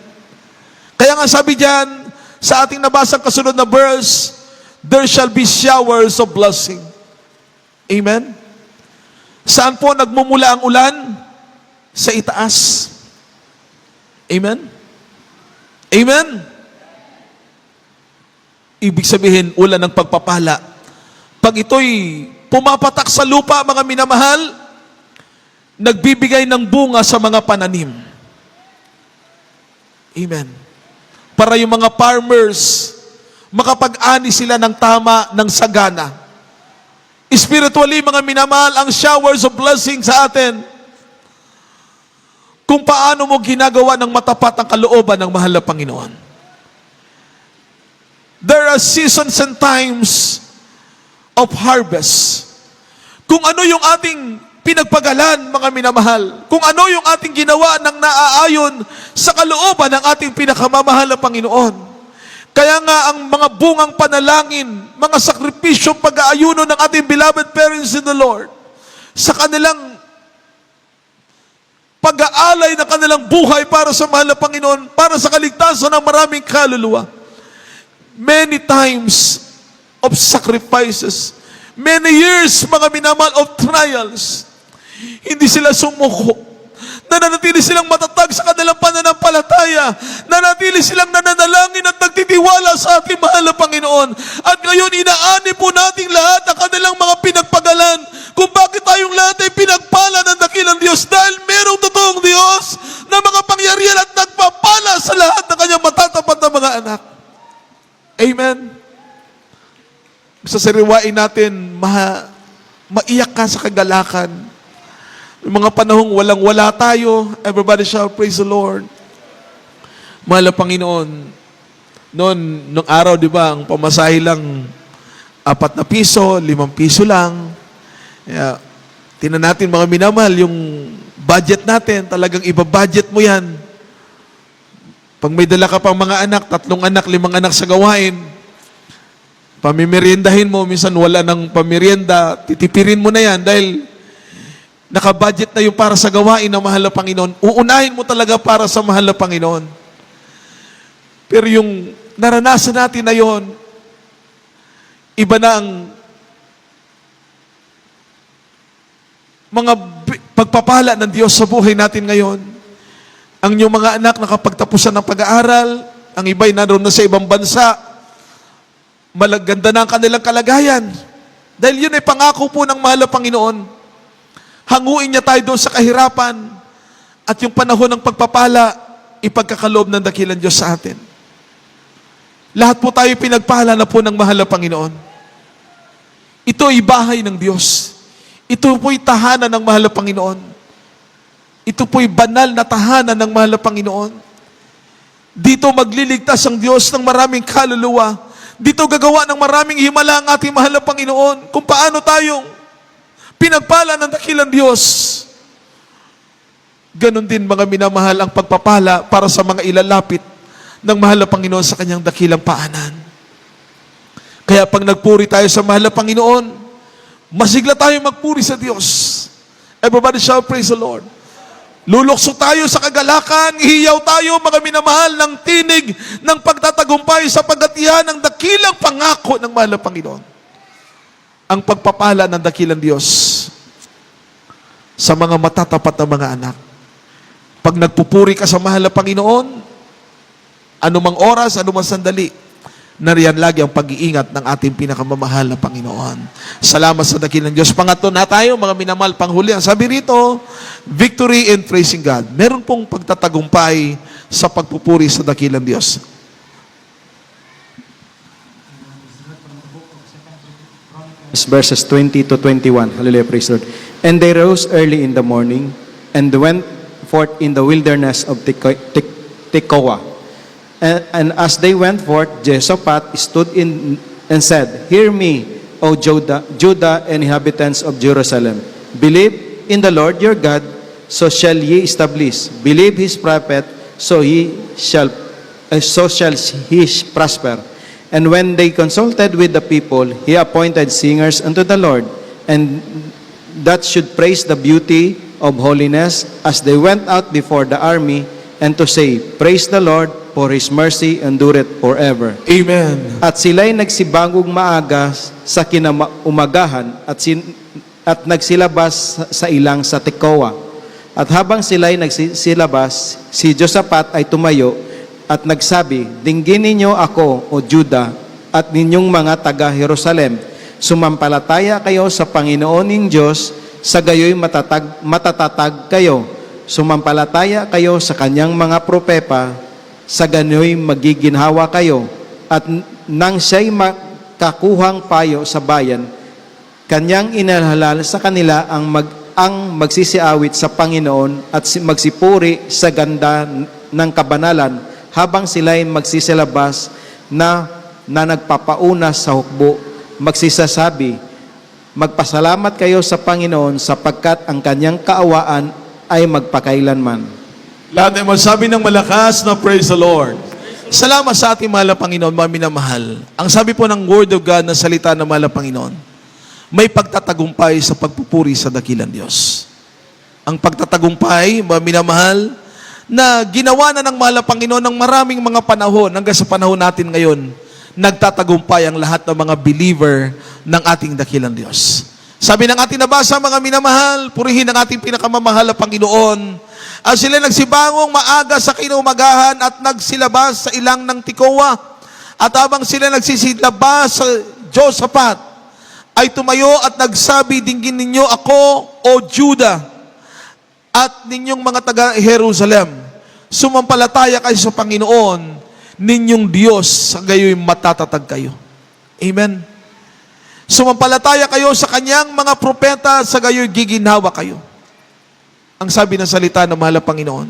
Speaker 1: Kaya nga sabi diyan, sa ating nabasang kasunod na verse, there shall be showers of blessing. Amen? Saan po nagmumula ang ulan? Sa itaas. Amen? Amen? Ibig sabihin, ulan ng pagpapala. Pag ito'y pumapatak sa lupa, mga minamahal, nagbibigay ng bunga sa mga pananim. Amen. Para yung mga farmers, makapag-ani sila ng tama, ng sagana. Spiritually, mga minamahal, ang showers of blessing sa atin, kung paano mo ginagawa ng matapat ang kalooban ng mahal na Panginoon. There are seasons and times of harvest. Kung ano yung ating pinagpagalan, mga minamahal, kung ano yung ating ginawa ng naaayon sa kalooban ng ating pinakamamahal na Panginoon. Kaya nga ang mga bungang panalangin, mga sakripisyong pag-aayuno ng ating beloved parents in the Lord, sa kanilang pag-aalay ng kanilang buhay para sa mahal na Panginoon, para sa kaligtasan ng maraming kaluluwa. Many times of sacrifices, many years, mga minamahal, of trials, hindi sila sumuko. Nananatili silang matatag sa kanilang pananampalataya. Nananatili silang nananalangin at nagtitiwala sa ating mahal na Panginoon. At ngayon, inaani po nating lahat ang kanilang mga pinagpagalan kung bakit tayong lahat ay pinagpala ng dakilang Diyos dahil merong totoong Diyos na mga pangyarihan at nagpapala sa lahat ng kanyang matatapat na mga anak. Amen. Sa sariwain natin, maiyak ka sa kagalakan. Yung mga panahong walang-wala tayo, everybody shall praise the Lord. Mahal na Panginoon, nung araw, di ba, ang pamasahe lang 4 piso, 5 piso lang. Kaya, tinan natin mga minamahal, yung budget natin, talagang iba-budget mo yan. Pag may dala ka pang mga anak, 3 anak, 5 anak sa gawain, pamimeriendahin mo, minsan wala ng pamirienda, titipirin mo na yan dahil nakabudget na yung para sa gawain ng mahal na Panginoon. Uunahin mo talaga para sa mahal na Panginoon. Pero yung naranasan natin na yon, iba na ang mga pagpapala ng Diyos sa buhay natin ngayon. Ang inyong mga anak nakapagtapusan ng pag-aaral, ang iba'y naroon na sa ibang bansa, malaganda na ang kanilang kalagayan. Dahil yun ay pangako po ng mahal na Panginoon. Hanguin niya tayo doon sa kahirapan at yung panahon ng pagpapala, ipagkakaloob ng dakilang Diyos sa atin. Lahat po tayo pinagpala na po ng mahal na Panginoon. Ito ay bahay ng Diyos. Ito po'y tahanan ng mahal na Panginoon. Ito po'y banal na tahanan ng mahal na Panginoon. Dito magliligtas ang Diyos ng maraming kaluluwa. Dito gagawa ng maraming himala ang ating mahal na Panginoon. Kung paano tayong pinagpala ng dakilang Diyos. Ganon din mga minamahal ang pagpapala para sa mga ilalapit ng mahal na Panginoon sa kanyang dakilang paanan. Kaya pag nagpuri tayo sa mahal na Panginoon, masigla tayo magpuri sa Diyos. Everybody shout, praise the Lord. Lulukso tayo sa kagalakan, ihiyaw tayo mga minamahal ng tinig ng pagtatagumpay sa pagkatiyan ng dakilang pangako ng mahal na Panginoon. Ang pagpapala ng dakilang Diyos sa mga matatapat na mga anak. Pag nagpupuri ka sa mahal na Panginoon, anumang oras, anumang sandali, nariyan lagi ang pag-iingat ng ating pinakamamahal na Panginoon. Salamat sa dakilang Diyos. Pangatlo na tayo, mga minamahal, panghuli. Ang sabi rito, victory in praising God. Meron pong pagtatagumpay sa pagpupuri sa dakilang Diyos.
Speaker 2: Verses 20 to 21. Hallelujah, praise the Lord. And they rose early in the morning and went forth in the wilderness of Tekoa. And as they went forth, Jehoshaphat stood in and said, Hear me, O Judah and inhabitants of Jerusalem. Believe in the Lord your God, so shall ye establish. Believe his prophet, so shall he prosper. And when they consulted with the people, he appointed singers unto the Lord, and that should praise the beauty of holiness as they went out before the army, and to say, Praise the Lord, for his mercy endureth forever.
Speaker 1: Amen.
Speaker 2: At sila'y nagsibangog maaga sa kinaumagahan at nagsilabas sa ilang sa Tekoa. At habang sila'y nagsilabas, si Jehoshaphat ay tumayo at nagsabi, Dinggin ninyo ako, O Judah, at ninyong mga taga-Jerusalem. Sumampalataya kayo sa Panginoon ning Diyos, sa gayoy matatatag kayo. Sumampalataya kayo sa kanyang mga propeta, sa gayoy magiginhawa kayo. At nang siya'y makakuhang payo sa bayan, kanyang inalhalal sa kanila ang magsisiawit sa Panginoon at magsipuri sa ganda ng kabanalan, habang sila'y magsisilabas na nagpapauna sa hukbo, magsisasabi, Magpasalamat kayo sa Panginoon sapagkat ang kanyang kaawaan ay magpakailanman.
Speaker 1: Lahat ay masabi ng malakas na praise the Lord. Salamat sa ating mahal na Panginoon, mga minamahal. Ang sabi po ng Word of God na salita ng mahal na Panginoon, may pagtatagumpay sa pagpupuri sa dakilang Diyos. Ang pagtatagumpay, mga minamahal, na ginawa na ng mahal na Panginoon ng maraming mga panahon, hanggang sa panahon natin ngayon, nagtatagumpay ang lahat ng mga believer ng ating dakilang Diyos. Sabi ng ating nabasa, mga minamahal, purihin ang ating pinakamamahal na Panginoon. At sila nagsibangong maaga sa kinaumagahan at nagsilabas sa ilang ng Tekoa. At habang sila nagsisilabas sa Jehoshaphat, ay tumayo at nagsabi, Dinggin ninyo ako, O Judah, at ninyong mga taga-Jerusalem, sumampalataya kayo sa Panginoon, ninyong Diyos, sa gayo'y matatatag kayo. Amen. Sumampalataya kayo sa kanyang mga propeta, sa gayo'y giginhawa kayo. Ang sabi ng salita ng mahal na Panginoon,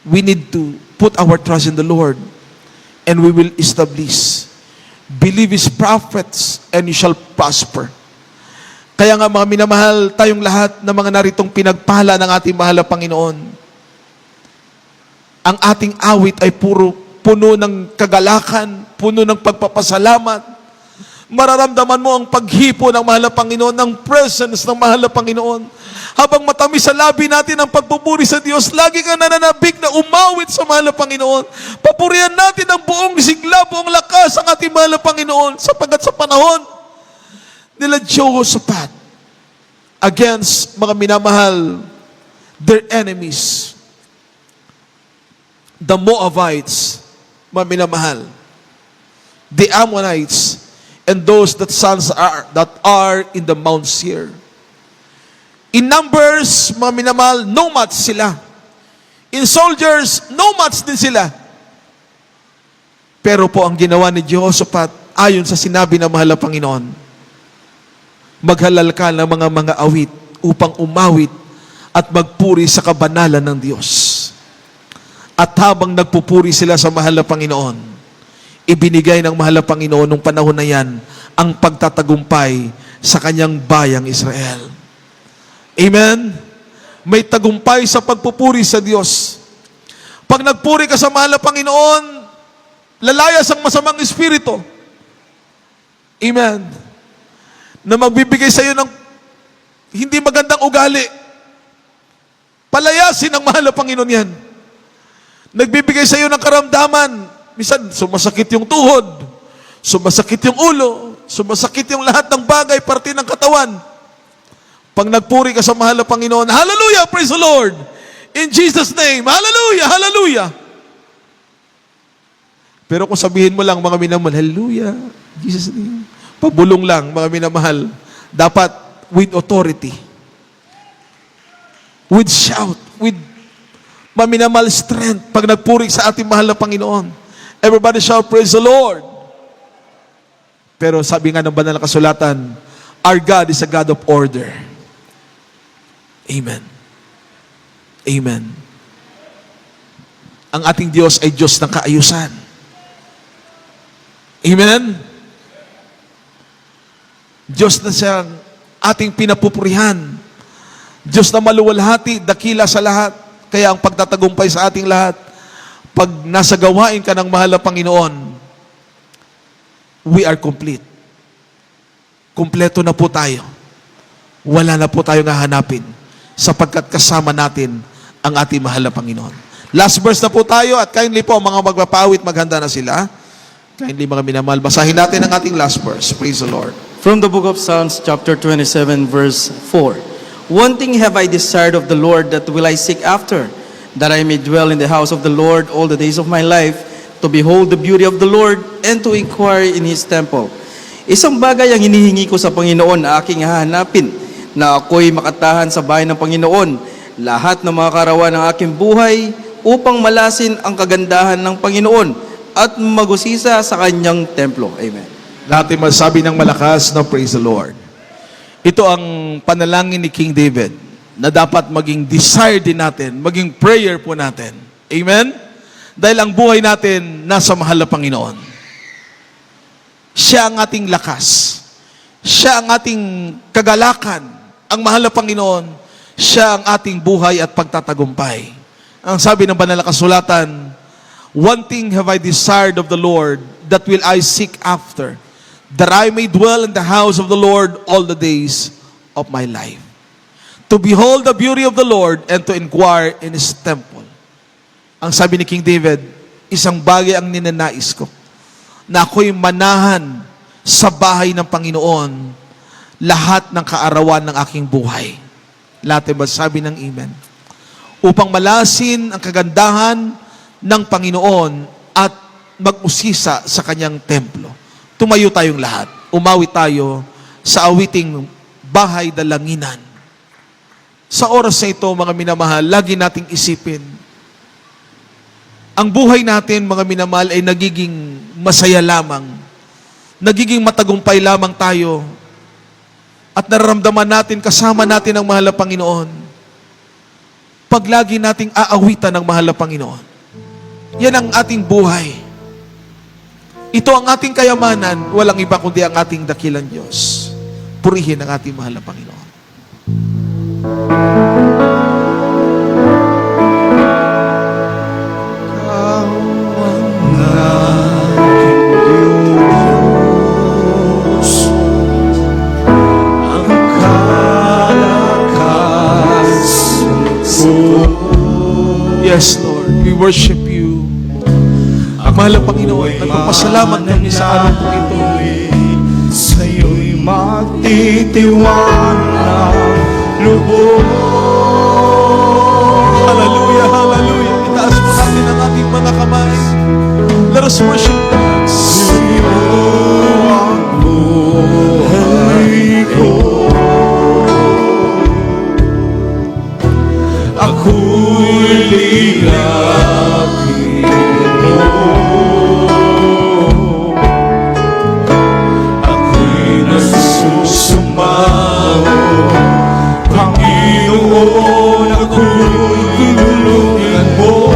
Speaker 1: we need to put our trust in the Lord, and we will establish. Believe His prophets, and you shall prosper. Kaya nga mga minamahal, tayong lahat ng mga naritong pinagpala ng ating mahal na Panginoon, ang ating awit ay puno ng kagalakan, puno ng pagpapasalamat. Mararamdaman mo ang paghipo ng mahal na Panginoon, ng presence ng mahal na Panginoon. Habang matamis sa labi natin ang pagpupuri sa Diyos, lagi kang nananabik na umawit sa mahal na Panginoon. Papurihan natin ang buong sigla, buong lakas ang ating mahal na Panginoon, sapagkat sa panahon nila Jehoshaphat against mga minamahal, their enemies, the Moabites, mga minamahal, the Ammonites, and those that are in the Mount Seir. In numbers, mga minamahal, nomads sila. In soldiers, nomads din sila. Pero po ang ginawa ni Jehoshaphat, ayon sa sinabi ng mahal na Panginoon, maghalal ka ng mga awit upang umawit at magpuri sa kabanalan ng Diyos. At habang nagpupuri sila sa mahal na Panginoon, ibinigay ng mahal na Panginoon nung panahon na yan ang pagtatagumpay sa kanyang bayang Israel. Amen? may tagumpay sa pagpupuri sa Diyos. Pag nagpuri ka sa mahal na Panginoon, lalayas ang masamang espiritu. Amen. Na magbibigay sa iyo ng hindi magandang ugali. Palayasin ng mahal na Panginoon yan. Nagbibigay sa iyo ng karamdaman. Minsan, sumasakit yung tuhod, sumasakit yung ulo, sumasakit yung lahat ng bagay, parte ng katawan. Pag nagpuri ka sa mahal na Panginoon, hallelujah, praise the Lord. In Jesus' name, hallelujah, hallelujah. Pero kung sabihin mo lang, mga minamahal, hallelujah, Jesus' name. Pabulong lang, mga minamahal. Dapat with authority. With shout, with maminamal strength. Pag nagpuri sa ating mahal na Panginoon. Everybody shout, praise the Lord. Pero sabi nga ng banal na kasulatan, our God is a God of order. Amen. Amen. Ang ating Diyos ay Diyos ng kaayusan. Amen. Diyos na siyang ating pinapupurihan. Diyos na maluwalhati, dakila sa lahat. Kaya ang pagtatagumpay sa ating lahat, pag nasa gawain ka ng mahal na Panginoon, we are complete. Kumpleto na po tayo. Wala na po tayong hahanapin sapagkat kasama natin ang ating mahal na Panginoon. Last verse na po tayo at kindly po mga magpapawit, maghanda na sila. Kindly mga minamahal, basahin natin ang ating last verse. Praise the Lord.
Speaker 4: From the book of Psalms, chapter 27, verse 4. One thing have I desired of the Lord, that will I seek after, that I may dwell in the house of the Lord all the days of my life, to behold the beauty of the Lord, and to inquire in His temple. Isang bagay ang hinihingi ko sa Panginoon na aking hahanapin, na ako'y makatahan sa bahay ng Panginoon, lahat ng mga karawan ng aking buhay, upang malasin ang kagandahan ng Panginoon, at magusisa sa Kanyang templo. Amen.
Speaker 1: Natin masabi ng malakas na praise the Lord. Ito ang panalangin ni King David na dapat maging desire din natin, maging prayer po natin. Amen? Dahil ang buhay natin nasa mahal na Panginoon. Siya ang ating lakas. Siya ang ating kagalakan. Ang mahal na Panginoon, siya ang ating buhay at pagtatagumpay. Ang sabi ng banal na kasulatan, one thing have I desired of the Lord, that will I seek after, that I may dwell in the house of the Lord all the days of my life. To behold the beauty of the Lord and to inquire in His temple. Ang sabi ni King David, isang bagay ang ninanais ko, na ako'y manahan sa bahay ng Panginoon lahat ng kaarawan ng aking buhay. Lahat ay masabi ng amen. Upang malasin ang kagandahan ng Panginoon at mag-usisa sa Kanyang templo. Tumayo tayong lahat. Umawi tayo sa awiting Bahay Dalanginan. Sa oras na ito, mga minamahal, lagi nating isipin, ang buhay natin, mga minamahal, ay nagiging masaya lamang. Nagiging matagumpay lamang tayo. At nararamdaman natin, kasama natin ang mahal na Panginoon. Pag lagi nating aawitan ng mahal na Panginoon. Yan ang ating buhay. Ito ang ating kayamanan, walang iba kundi ang ating dakilang Diyos. Purihin ang ating mahal na Panginoon. Yes, Lord, we worship you. Ang mahal na Panginoon, nagpapasalamat kami sa araw po ito.
Speaker 5: Sa'yo'y magtitiwala lubos.
Speaker 1: Hallelujah, hallelujah. Itaas mo natin ang ating mga kamay. Let us worship God.
Speaker 5: Sa'yo ang buhay ko. Ako'y ligapin mo. Ako'y nasusumaw. Panginoon, ako'y tinulungan mo.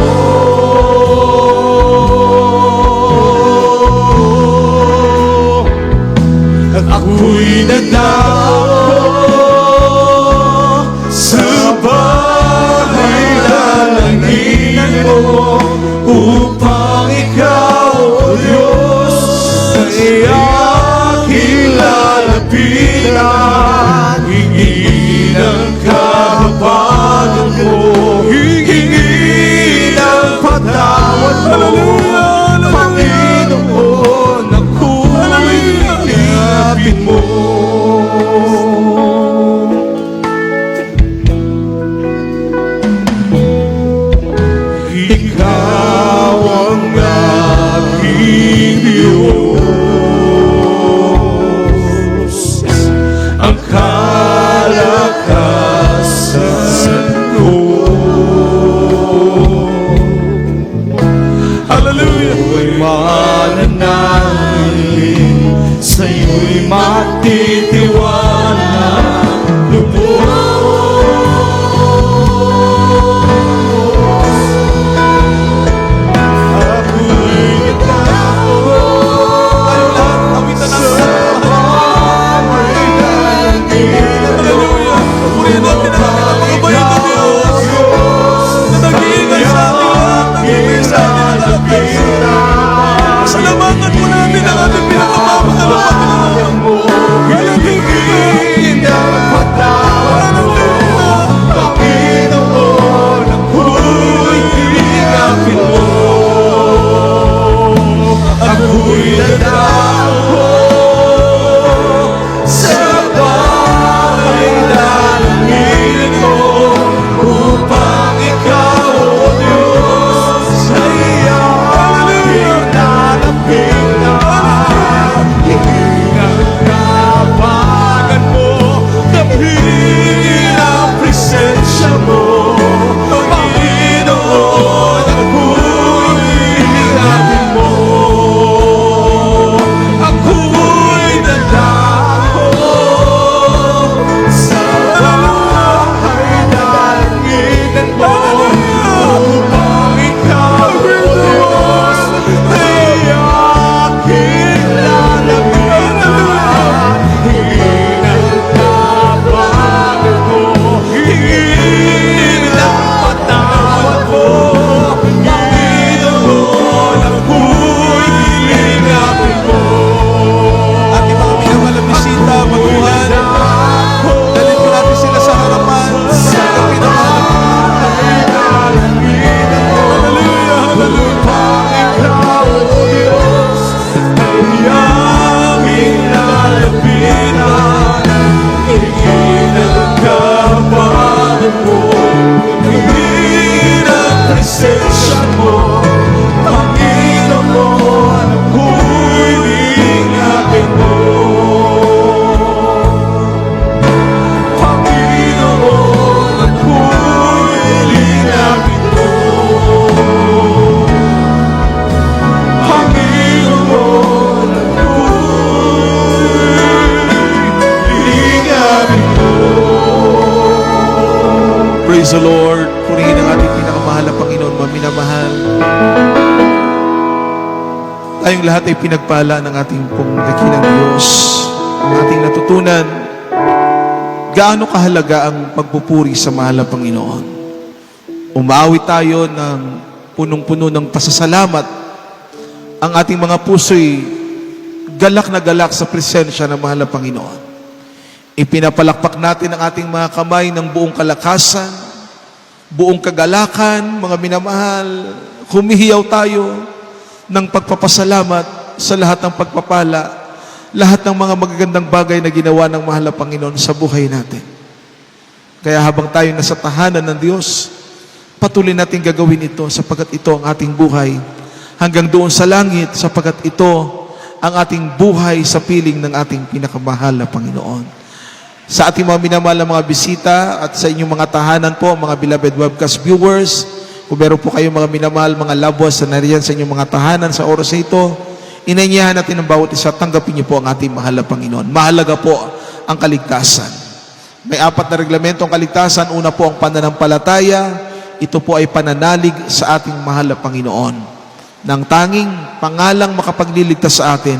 Speaker 5: At ako'y nadako sa bahay
Speaker 1: Praise the Lord. Purihin ang ating pinakamahal na Panginoon, maminamahal. Tayong lahat ay pinagpala ng ating pong dakilang Diyos. Ang ating natutunan, gaano kahalaga ang pagpupuri sa mahal na Panginoon. Umawi tayo ng punong-puno ng pasasalamat. Ang ating mga puso'y galak na galak sa presensya ng mahal na Panginoon. Ipinapalakpak natin ang ating mga kamay ng buong kalakasan, buong kagalakan, mga minamahal. Humihiyaw tayo ng pagpapasalamat sa lahat ng pagpapala, lahat ng mga magagandang bagay na ginawa ng mahal na Panginoon sa buhay natin. Kaya habang tayo nasa tahanan ng Diyos, patuloy natin gagawin ito sapagkat ito ang ating buhay hanggang doon sa langit sapagkat ito ang ating buhay sa piling ng ating pinakamahal na Panginoon. Sa ating mga minamahal na mga bisita at sa inyong mga tahanan po, mga beloved webcast viewers, kung meron po kayong mga minamahal, mga loved ones na nariyan sa inyong mga tahanan sa oras na ito, inanyahan natin ang bawat isa, tanggapin niyo po ang ating mahal na Panginoon. Mahalaga po ang kaligtasan. May 4 na reglamento ang kaligtasan. Una po ang pananampalataya. Ito po ay pananalig sa ating mahal na Panginoon. Nang tanging pangalang makapagliligtas sa atin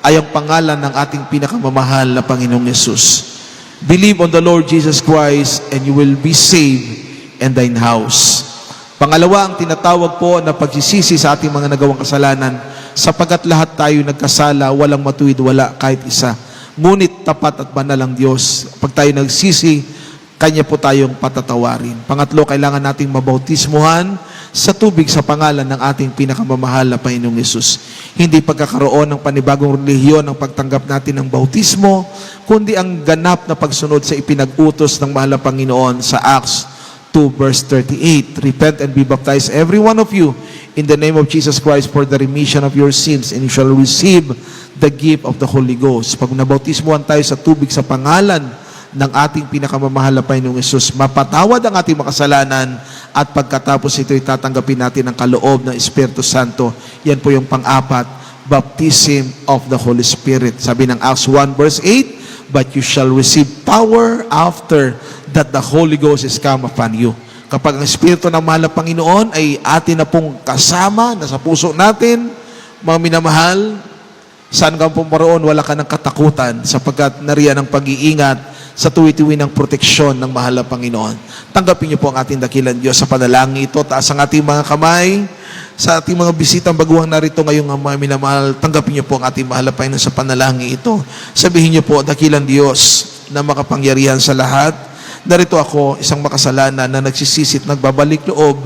Speaker 1: ay ang pangalan ng ating pinakamamahal na Panginoong Yesus. Believe on the Lord Jesus Christ and you will be saved and thine house. Pangalawa, ang tinatawag po na pagsisisi sa ating mga nagawang kasalanan, sapagat lahat tayo nagkasala, walang matuwid, wala kahit isa. Ngunit tapat at banal ang Diyos. Pag tayo nagsisi, Kanya po tayong patatawarin. Pangatlo, kailangan nating mabautismuhan sa tubig sa pangalan ng ating pinakamamahal na Panginoong Yesus. Hindi pagkakaroon ng panibagong relihiyon ang pagtanggap natin ng bautismo, kundi ang ganap na pagsunod sa ipinag-utos ng mahal na Panginoon sa Acts 2 verse 38. Repent and be baptized every one of you in the name of Jesus Christ for the remission of your sins, and you shall receive the gift of the Holy Ghost. Pag nabautismuhan tayo sa tubig sa pangalan ng ating pinakamamahal na Panginoong Yesus, mapatawad ang ating makasalanan at pagkatapos ito tatanggapin natin ang kaloob ng Espiritu Santo. Yan po yung pang-apat, baptism of the Holy Spirit. Sabi ng Acts 1 verse 8, but you shall receive power after that the Holy Ghost is come upon you. Kapag ang Espiritu ng mahal na Panginoon ay atin na pong kasama, nasa puso natin, mga minamahal, saan ka pong maroon, wala ka ng katakutan sapagkat nariyan ang pag-iingat sa tuwi-tuwi ng proteksyon ng mahal na Panginoon. Tanggapin niyo po ang ating dakilang Diyos sa panalangin ito. Taas ang ating mga kamay. Sa ating mga bisitang baguhang narito ngayong mga minamahal, tanggapin niyo po ang ating mahal na Panginoon sa panalangin ito. Sabihin niyo po, dakilang Diyos na makapangyarihan sa lahat, narito ako, isang makasalanan na nagsisisit, nagbabalik loob.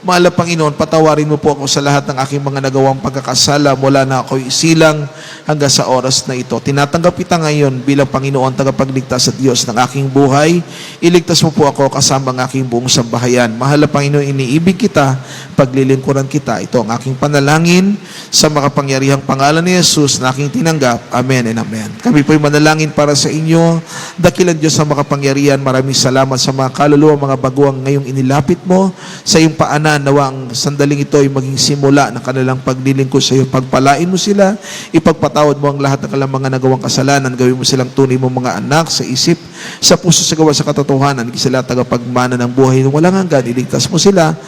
Speaker 1: Mahal na Panginoon, patawarin mo po ako sa lahat ng aking mga nagawang pagkakasala mula na ako'y isilang hanggang sa oras na ito. Tinatanggap kita ngayon bilang Panginoon, tagapagligtas at Diyos ng aking buhay. Iligtas mo po ako kasama ng aking buong sambahayan. Mahal na Panginoon, iniibig kita, paglilingkuran kita. Ito ang aking panalangin sa makapangyarihang pangalan ni Jesus na aking tinanggap. Amen and amen. Kami po'y manalangin para sa inyo. Dakilang Diyos na makapangyarihan, maraming salamat sa mga kaluluwa, mga baguang ngayong inilapit mo sa iyong paanan. Nawa ang sandaling ito ay maging simula ng kanilang paglilingkod sa iyo. Pagpalain mo sila, ipagpatawad mo ang lahat ng kanilang mga nagawang kasalanan. Gawin mo silang tunay mo mga anak sa isip, sa puso, sa gawa, sa katotohanan. Hindi sila tagapagmana ng buhay ng walang hanggan. Iligtas mo sila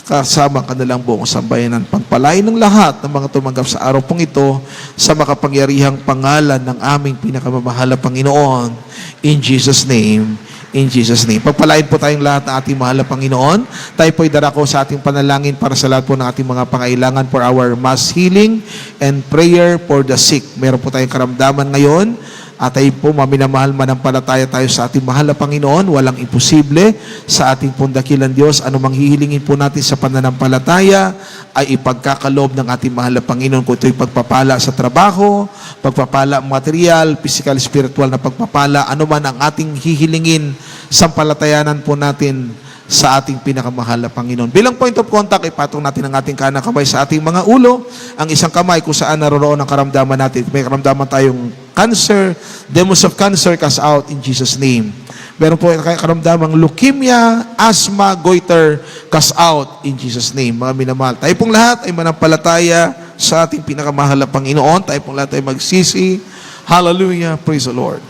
Speaker 1: kasama ang kanilang buong sambayanan. Pagpalain ng lahat ng mga tumanggap sa araw pong ito sa makapangyarihang pangalan ng aming pinakamamahal na Panginoon. In Jesus' name. In Jesus' name. Pagpalain po tayong lahat ng ating mahal na Panginoon. Tayo po'y darako sa ating panalangin para sa lahat po ng ating mga pangailangan for our mass healing and prayer for the sick. Meron po tayong karamdaman ngayon. At tayo po, maminamahal manampalataya tayo sa ating mahal na Panginoon. Walang imposible sa ating pundakilan Diyos. Ano mang hihilingin po natin sa pananampalataya ay ipagkakaloob ng ating mahal na Panginoon. Kung ito'y pagpapala sa trabaho, pagpapala material, physical, spiritual na pagpapala, ano man ang ating hihilingin, sampalatayanan po natin sa ating pinakamahal na Panginoon. Bilang point of contact, ipatong natin ang ating kanang kamay sa ating mga ulo, ang isang kamay kung saan naroon ang karamdaman natin. May karamdaman tayong cancer, demons of cancer, cast out in Jesus' name. Meron po karamdamang leukemia, asthma, goiter, cast out in Jesus' name. Mga minamahal, tayo pong lahat ay manampalataya sa ating pinakamahal na Panginoon. Tayo pong lahat ay magsisi. Hallelujah. Praise the Lord.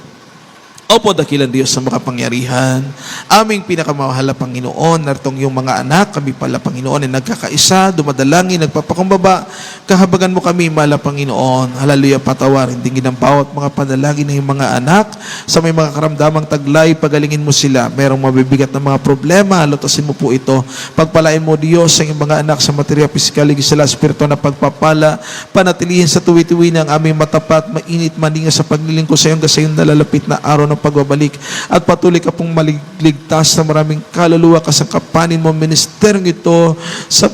Speaker 1: Opo, dakilang Diyos na makapangyarihan. Aming pinakamamahal na Panginoon, naritong yung mga anak, kami pala Panginoon, ay nagkakaisa, dumadalangin, nagpapakumbaba. Kahabagan mo kami, mahal na Panginoon. Hallelujah, patawarin, dinggin ang bawat mga panalangin ng mga anak. Sa may mga karamdamang taglay, pagalingin mo sila. Merong mabibigat na mga problema, lutasin mo po ito. Pagpalain mo, Diyos, ang mga anak sa material, pisikal, sila, espiritu na pagpapala. Panatilihin sa tuwi-tuwi ng aming matapat, mainit, maninga sa paglilingkod sa iyong gasayon na lalapit na araw ng pagbabalik, at patuloy ka pong maligtas na maraming kaluluwa kasangkapanin mo ministeryong ito sa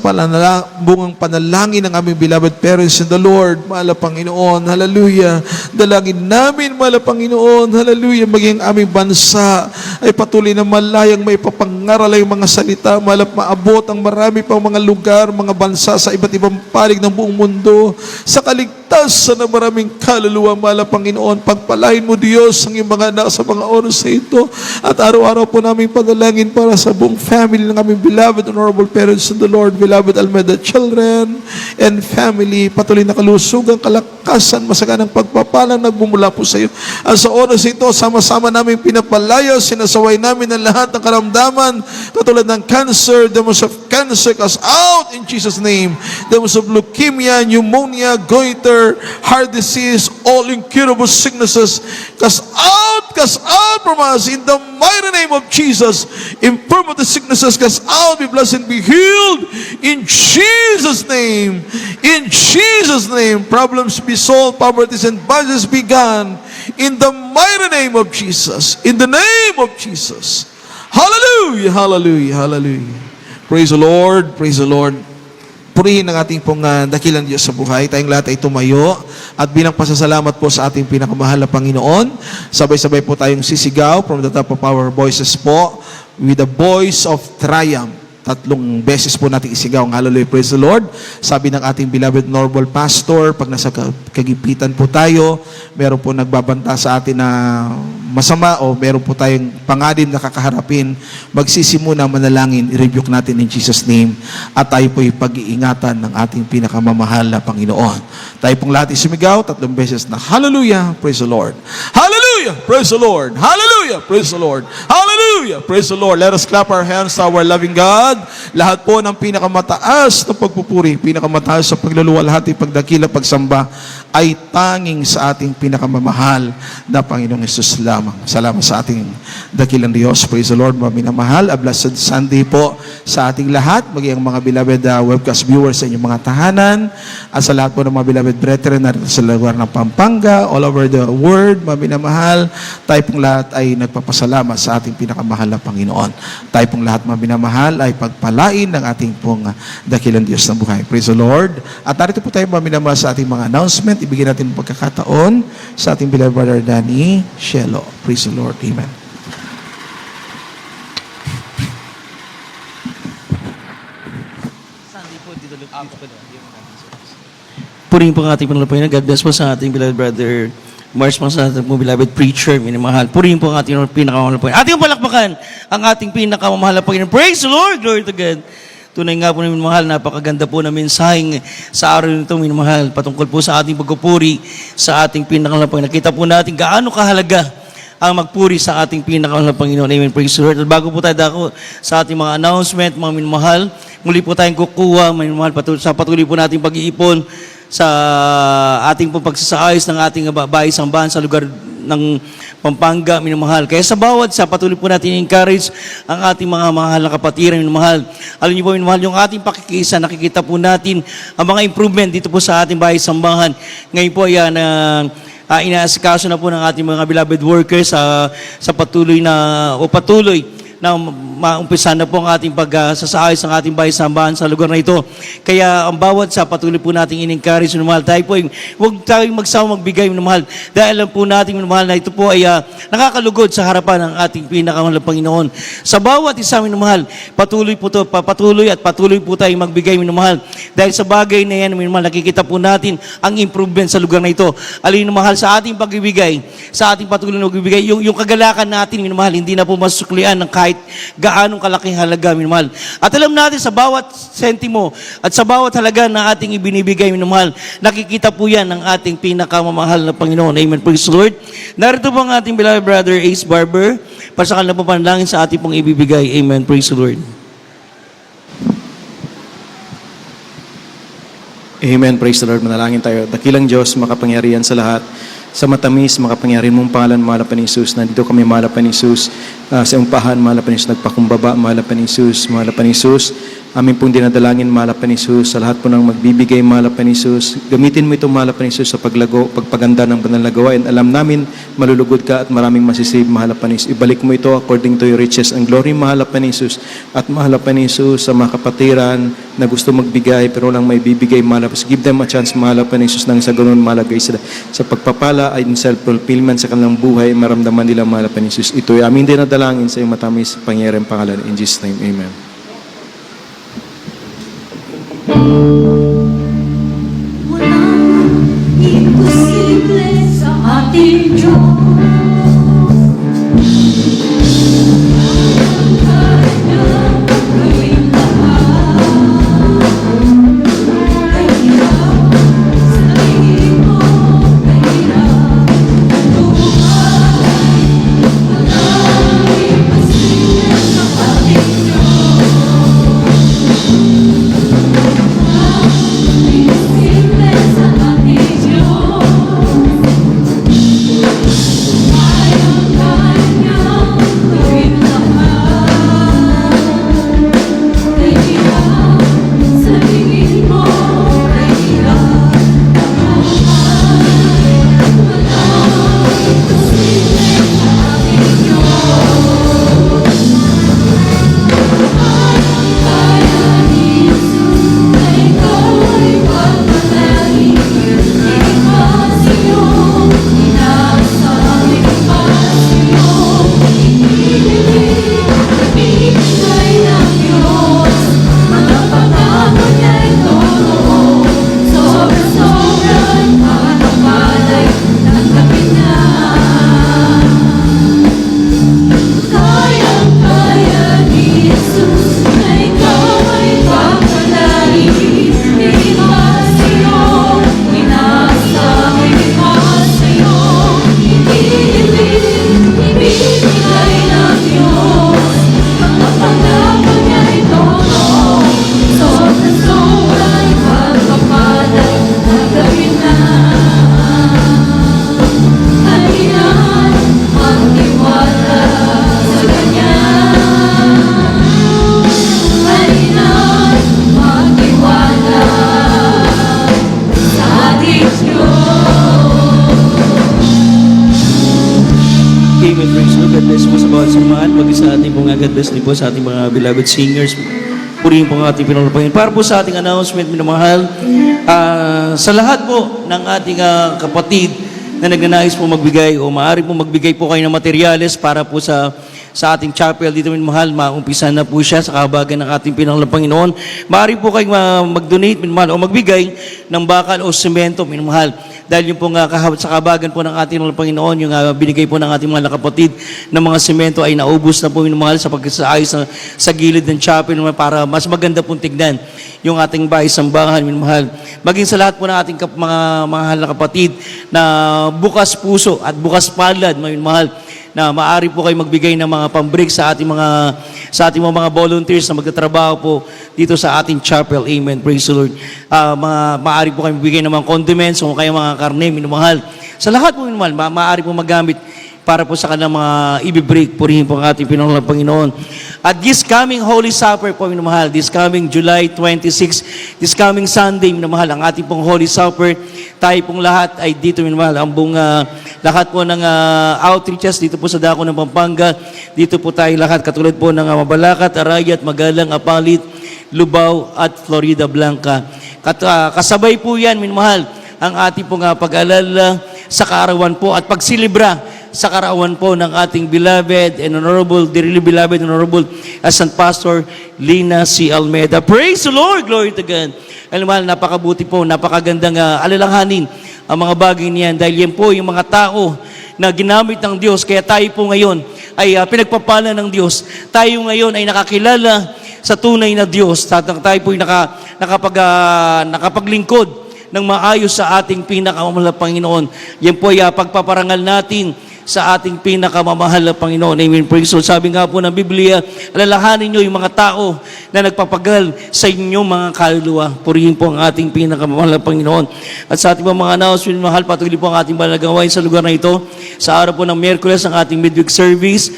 Speaker 1: bungang panalangin ng aming beloved parents in the Lord. Mahal na Panginoon, hallelujah. Dalangin namin, mahal na Panginoon, hallelujah, maging aming bansa ay patuloy na malayang may papangaral ay mga salita, mahal na maabot ang marami pang mga lugar, mga bansa sa iba't ibang palig ng buong mundo sa kaligtasan ng maraming kaluluwa, mahal na Panginoon. Pagpalain mo, Diyos, ang iyong mga anak sa mga oras na ito, at araw-araw po namin panalangin para sa buong family ng aming beloved honorable parents in the Lord, beloved Almeida children and family. Patuloy na kalusugan, kalakasan, masaganang pagpapalang nagbumula po sa iyo. At sa oras ito, sama-sama namin pinapalaya, sinasaway namin ang lahat ng karamdaman katulad ng cancer, demons of cancer, cast out in Jesus' name. Demons of leukemia, pneumonia, goiter, heart disease, all incurable sicknesses, cast out from us in the mighty name of Jesus. Infirmity, sicknesses, cast out, be blessed and be healed in Jesus' name. In Jesus' name, problems be solved, poverties and bondages be gone in the mighty name of Jesus. In the name of Jesus. Hallelujah, hallelujah, hallelujah. Praise the Lord, praise the Lord. Purihin ang ating pong dakilang Diyos sa buhay. Tayong lahat ay tumayo at bilang pasasalamat po sa ating pinakamahal na Panginoon, sabay-sabay po tayong sisigaw from the top of our voices po with the voice of triumph. 3 beses po natin isigaw ang hallelujah, praise the Lord. Sabi ng ating beloved honorable pastor, pag nasa kagipitan po tayo, meron po nagbabanta sa atin na masama o meron po tayong panganib na kakaharapin, magsisimuna manalangin, i-rebuke natin in Jesus' name, at tayo po pag-iingatan ng ating pinakamamahal na Panginoon. Tayo pong lahat isumigaw 3 beses na hallelujah, praise the Lord. Hallelujah, praise the Lord. Hallelujah, praise the Lord. Hallelujah, praise the Lord. Let us clap our hands to our loving God. Lahat po ng pinakamataas na pagpupuri, pinakamataas sa pagluluwalhati, pagdakila, pagsamba, ay tanging sa ating pinakamamahal na Panginoong Hesus lamang. Salamat sa ating dakilang Diyos. Praise the Lord, mga minamahal. A blessed Sunday po sa ating lahat, maging ang mga beloved webcast viewers sa inyong mga tahanan, at sa lahat po ng mga beloved brethren na sa lugar ng Pampanga, all over the world, mga minamahal, tayo pong lahat ay nagpapasalamat sa ating pinakamahal na Panginoon. Tayo pong lahat, mga minamahal, ay pagpalain ng ating pong dakilang Diyos ng buhay. Praise the Lord. At narito po tayo, mga minamahal, sa ating mga announcement. Ibigyan natin ang pagkakataon sa ating beloved brother Danny Shelo. Praise the Lord. Amen.
Speaker 3: Purihin po ang ating panalapayan. God bless po sa ating beloved brother Mars, sa ating beloved preacher, minamahal. Purihin po ang ating pinakamamahal na Panginoon. Ating palakpakan ang ating pinakamamahal na Panginoon. Praise the Lord! Glory to God! Tunay nga po namin mahal, napakaganda po na mensaheng sa araw nito, minamahal, patungkol po sa ating pagpupuri sa ating pinakamamahal na Panginoon. Nakita po natin gaano kahalaga ang magpuri sa ating pinakamamahal na Panginoon. Amen. Praise the Lord. At bago po tayo dako sa ating mga announcement, mga minamahal, muli po tayong kukuha, minamahal, sa patuloy po nating pag-iipon sa ating pong pagsasaayos ng ating bahay sambahan sa lugar ng Pampanga, minamahal. Kaya sa bawat patuloy po natin encourage ang ating mga mahal na kapatiran, minamahal. Alam niyo po, minamahal, yung ating pakikisa, nakikita po natin ang mga improvement dito po sa ating bahay sambahan. Ngayon po, yan, inaasikaso na po ng ating mga beloved workers sa patuloy na maumpisa na po ang ating pagsasaayos ng ating bahay sambahan sa lugar na ito. Kaya ang bawat patuloy po nating in-encourage, minamahal, tayo po huwag tayong magsawa magbigay, minamahal, dahil alam po natin, minamahal, na ito po ay nakakalugod sa harapan ng ating pinakamahal na Panginoon. Sa bawat isa, minamahal, patuloy po tayong magbigay, minamahal, dahil sa bagay na yan, minamahal, nakikita po natin ang improvement sa lugar na ito. Alin, minamahal, sa ating pagbibigay, sa ating patuloy na pagbibigay, yung kagalakan natin, minamahal, hindi na po masuklian ng kahit gaanong kalaking halaga, minamahal. At alam natin sa bawat sentimo at sa bawat halaga na ating ibinibigay, minamahal, nakikita po yan ng ating pinakamamahal na Panginoon. Amen. Praise the Lord. Narito po ang ating beloved brother Ace Barber para sa kanilang panalangin sa ating pong ibibigay. Amen. Praise the Lord.
Speaker 2: Amen. Praise the Lord. Manalangin tayo. Dakilang Diyos, makapangyarihan sa lahat. Sa matamis, makapangyarihan mong pangalan, mahal na pa ni Jesus. Nandito kami, mahal na pa ni Jesus. Sa umpahan, mahal na pa ni Jesus. Nagpakumbaba, mahal na pa ni Jesus. Mahal na pa ni Jesus. Amin pong dinadalangin, mahal na pa ni Jesus. Sa lahat po ng magbibigay, mahal na pa ni Jesus. Gamitin mo ito, mahal na pa ni Jesus, sa pagpaganda ng banal na gawain. Alam namin, malulugod ka at maraming masisave, mahal na pa ni Jesus. Ibalik mo ito according to your riches and glory, mahal na pa ni Jesus. At mahal na pa ni Jesus sa mga kapatiran na gusto magbigay pero lang may bibigay, mahal na pa. Give them a chance, mahal na pa ni Jesus, nang sa ganun malagay sila sa pagpapala ay in self-fulfillment sa kanilang buhay, maramdaman nila, mahal na pa ni Jesus. Ito ay aming dinadalangin sa iyong matamis pangyariang pangalan. In Jesus' name, amen.
Speaker 6: Walang imposible sa ating Diyos. Kanyang gawin lahat. Kahirap sa tingin mo, kahirap buhay. Walang imposible sa ating Diyos. Imposible sa ating Diyos. Kayang-kayang gawin lahat. Kahirap sa tingin mo, kahirap buhay. Walang imposible sa ating Diyos. Kaya ni Jesus na ikaw ay pagpalain. Iligtas iyong inaasang iligtas iyong inilig. Ibigay ng Diyos, mga pangako niya'y totoo. Sobra-sobrang palay tanggapin niya. Kayang-kaya ni Jesus na ikaw ay pagpalain. Iligtas iyong inaasang iligtas iyong inilig. Ibigay ng Diyos, mga pangako niya'y totoo. Sobra-sobrang pagpapalay tanggapin na. Kailan magtiwala sa Kanya? Kailan magtiwala sa ating Diyos?
Speaker 3: Amen. Praise the Lord. God bless po sa bawat samahan. Pag sa ating pong God bless din po sa ating mga beloved singers. Purihin po ang ating pinagpapangin. Para po sa ating announcement, minamahal, sa lahat po ng ating kapatid na nagnanais po magbigay o maaari po magbigay po kayo ng materyales para po sa ating chapel dito, minamahal, maumpisa na po siya sa kahabagan ng ating pinangalaang Panginoon. Maaari po kayong mag-donate, minamahal, o magbigay ng bakal o semento, minamahal. Dahil yung pong sa kahabagan po ng ating Panginoon, yung binigay po ng ating mga kapatid ng mga semento ay naubos na po, minamahal, sa pagkasaayos sa gilid ng chapel, minamahal, para mas maganda pong tignan yung ating bahay-sambahan, minamahal. Maging sa lahat po ng ating mga mahal na kapatid na bukas puso at bukas palad, minamahal, na maaari po kayo magbigay ng mga pambreak sa ating mga volunteers na magtatrabaho po dito sa ating chapel. Amen. Praise the Lord. Maaari po kayo magbigay ng mga condiments o kaya mga karne, minamahal. Sa lahat po, minamahal, maaari po magamit para po sa kanilang mga ibibreak. Purihin po ang ating pinangalaang Panginoon. At this coming Holy Supper po, minamahal, this coming July 26, this coming Sunday, minamahal, ang ating pong Holy Supper, tayo pong lahat ay dito, minamahal, ang buong lahat po ng outreaches dito po sa Dako ng Pampanga. Dito po tayo lahat, katulad po ng Mabalacat, Arayat, Magalang, Apalit, Lubao at Florida Blanca. Kasabay po yan, minamahal, ang ating pong pag-alala sa kaarawan po at pagsilibra sa kaarawan po ng ating beloved and honorable, dearly beloved and honorable Assistant Pastor Lina C. Almeida. Praise the Lord! Glory to God! Alam mo, napakabuti po, napakagandang alalahanin ang mga bagay niyan dahil yan po yung mga tao na ginamit ng Diyos. Kaya tayo po ngayon ay pinagpapala ng Diyos. Tayo ngayon ay nakakilala sa tunay na Diyos. Tayo po ay nakapaglingkod ng maayos sa ating pinakamamahal na Panginoon. Yan po ay pagpaparangal natin sa ating pinakamamahal na Panginoon. Amen. Praise the Lord. Sabi nga po ng Biblia, alalahanin nyo yung mga tao na nagpapagal sa inyong mga kaluluwa. Purihin po ang ating pinakamamahal na Panginoon. At sa ating mga announcement, mahal, patuloy po ang ating balagawain sa lugar na ito. Sa araw po ng Miyerkules, ang ating midweek service.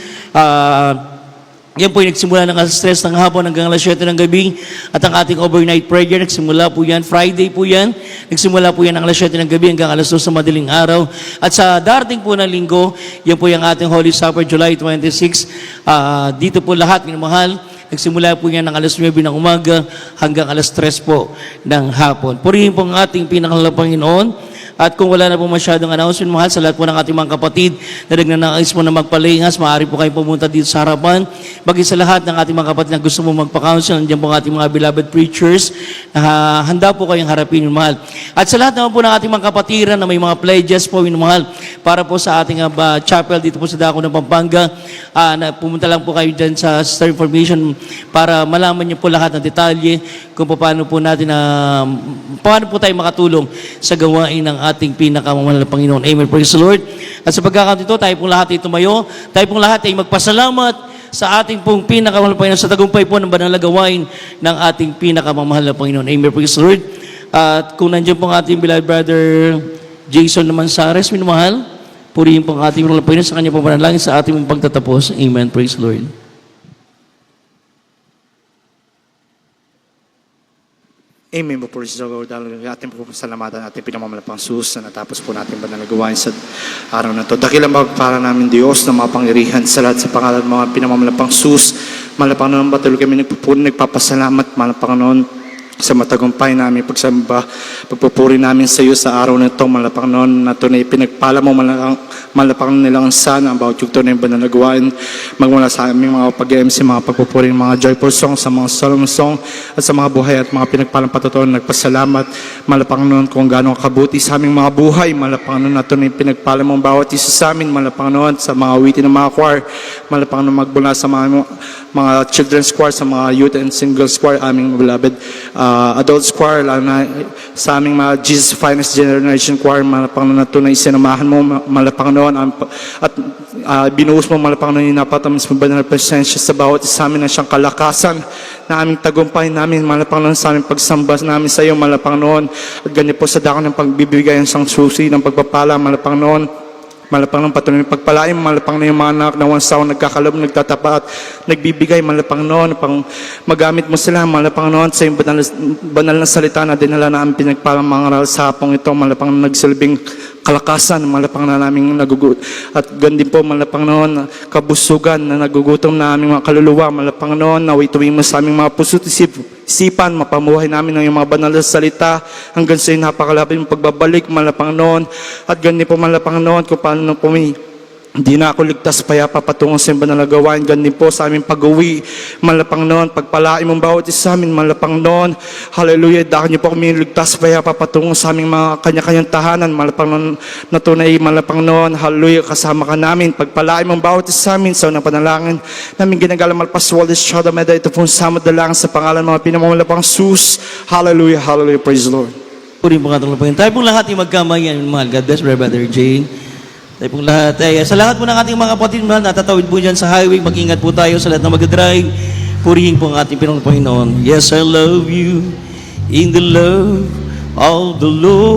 Speaker 3: Yan po yung nagsimula ng alas 3 ng hapon hanggang alas 7 ng gabi. At ang ating overnight prayer, nagsimula po yan, Friday po yan. Nagsimula po yan ng alas 7 ng gabi hanggang alas 2 sa madaling araw. At sa darating po ng linggo, yan po yung ating Holy Supper, July 26. Dito po lahat, minamahal, nagsimula po yan ng alas 9 ng umaga hanggang alas 3 po ng hapon. Purihin po ang ating pinakalang Panginoon. At kung wala na po masyadong announcement, mahal, sa lahat po ng ating mga kapatid na nagnanais mo na magpalingas, maaari po kayo pumunta dito sa harapan. Bagay sa lahat ng ating mga kapatid na gusto mo magpa-counsel, nandiyan po ang ating mga beloved preachers, na handa po kayong harapin, mahal. At sa lahat naman po ng ating mga kapatiran na may mga pledges po, mahal, para po sa ating chapel dito po sa Dako ng Pampanga, na pumunta lang po kayo dyan sa Star Information para malaman niyo po lahat ng detalye kung paano po natin paano po tayo makatulong sa gawain ng ating pinakamamahal na Panginoon. Amen. Praise the Lord. At sa pagkakataon ito, tayo pong lahat ay tumayo. Tayo pong lahat ay magpasalamat sa ating pong pinakamamahal na Panginoon, sa tagumpay po ng banal na gawain ng ating pinakamamahal na Panginoon. Amen. Praise the Lord. At kung nandiyan po ang ating beloved brother Jason Mansares, minamahal, purihin po ang ating banal na Panginoon sa kanya pong panalangin sa ating pong pagtatapos. Amen. Praise the Lord.
Speaker 7: Amen po, praise the Lord. Dahil ating po pasalamatan, ating pinamamalapang sus na natapos po natin banal na gawain sa araw na ito. Dakilang para namin Diyos na mapangyarihan sa lahat sa pangalan mga pinamamalapang sus. Malapang noon patuloy kami nagpapasalamat, malapang noon sa matagumpay namin pagsamba, pagpupuri namin sa iyo sa araw na ito, malapang noon na ito na ipinagpala mo, malapang nilang sana ang bawat yugto na yung banal na gawain, magmula sa aming mga pag-MC, mga pagpupuri, mga joyful song, sa mga solemn song, at sa mga buhay at mga pinagpalang patutuan, nagpasalamat, malapang noon kung gaano kabuti sa aming mga buhay, malapang noon na ito na ipinagpala mo bawat isa sa amin, malapang noon sa mga awitin ng mga choir, malapang noon magbula sa mga children's choir, sa mga youth and singles choir, aming beloved adults choir, lalo na sa aming mga Jesus Finest Generation choir, malapang noon na ito na isinamahan mo, malapang noon at binuhos mo, malapang noon yung napatamis mo ba na presensya sa bawat isa amin na siyang kalakasan na aming tagumpay namin, malapang noon sa aming pagsamba namin sa iyo, malapang noon at ganyan po sa dako ng pagbibigay ang sang susi ng pagpapala, malapang noon patuloy ng pagpalaim, malapang na yung mga anak na wansaw, nagkakalob, nagtatapat, nagbibigay, malapang noon, pang magamit mo sila, malapang noon sa yung banal na salita na dinala namin pinagpalang mga aral sa hapong ito, malapang nagsilbing kalakasan, malapang na naming nagugut. At gandin po, malapang noon, kabusugan na nagugutom na aming mga kaluluwa, malapang noon, nawituin mo sa aming mga puso't isipan, mapamuhay namin ng mga banal na salita, hanggang sa yung napakalapit yung pagbabalik, malapang noon. At gandin po, malapang noon, kung paano po hindi na ako ligtas payapa patungo sa banal na gawain. Gandin po sa aming pag-uwi, malapang noon, pagpalain mong bawat isa sa amin, malapang noon. Hallelujah, dahil niyo po kami ligtas payapa patungo sa aming mga kanya-kanyang tahanan, malapang noon na tunay, malapang noon. Hallelujah, kasama ka namin, pagpalain mong bawat isa sa amin sa unang panalangin namin ginagalang malpaswal this child of Meda, ito pong sama dalangin sa pangalan mga pinamamalapang sus. Hallelujah, hallelujah, praise the Lord.
Speaker 3: Purihin po ang ating Panginoon. Tayo pong lahat ay magkamayan, mahal. God bless, brother Jane. Tayo pong lahat. Sa lahat po ng ating mga kapatid, mahal, natatawid po dyan sa highway, mag-ingat po tayo sa lahat na mag-drive. Purihin po ang ating Panginoon. Yes, I love you in the love of the Lord.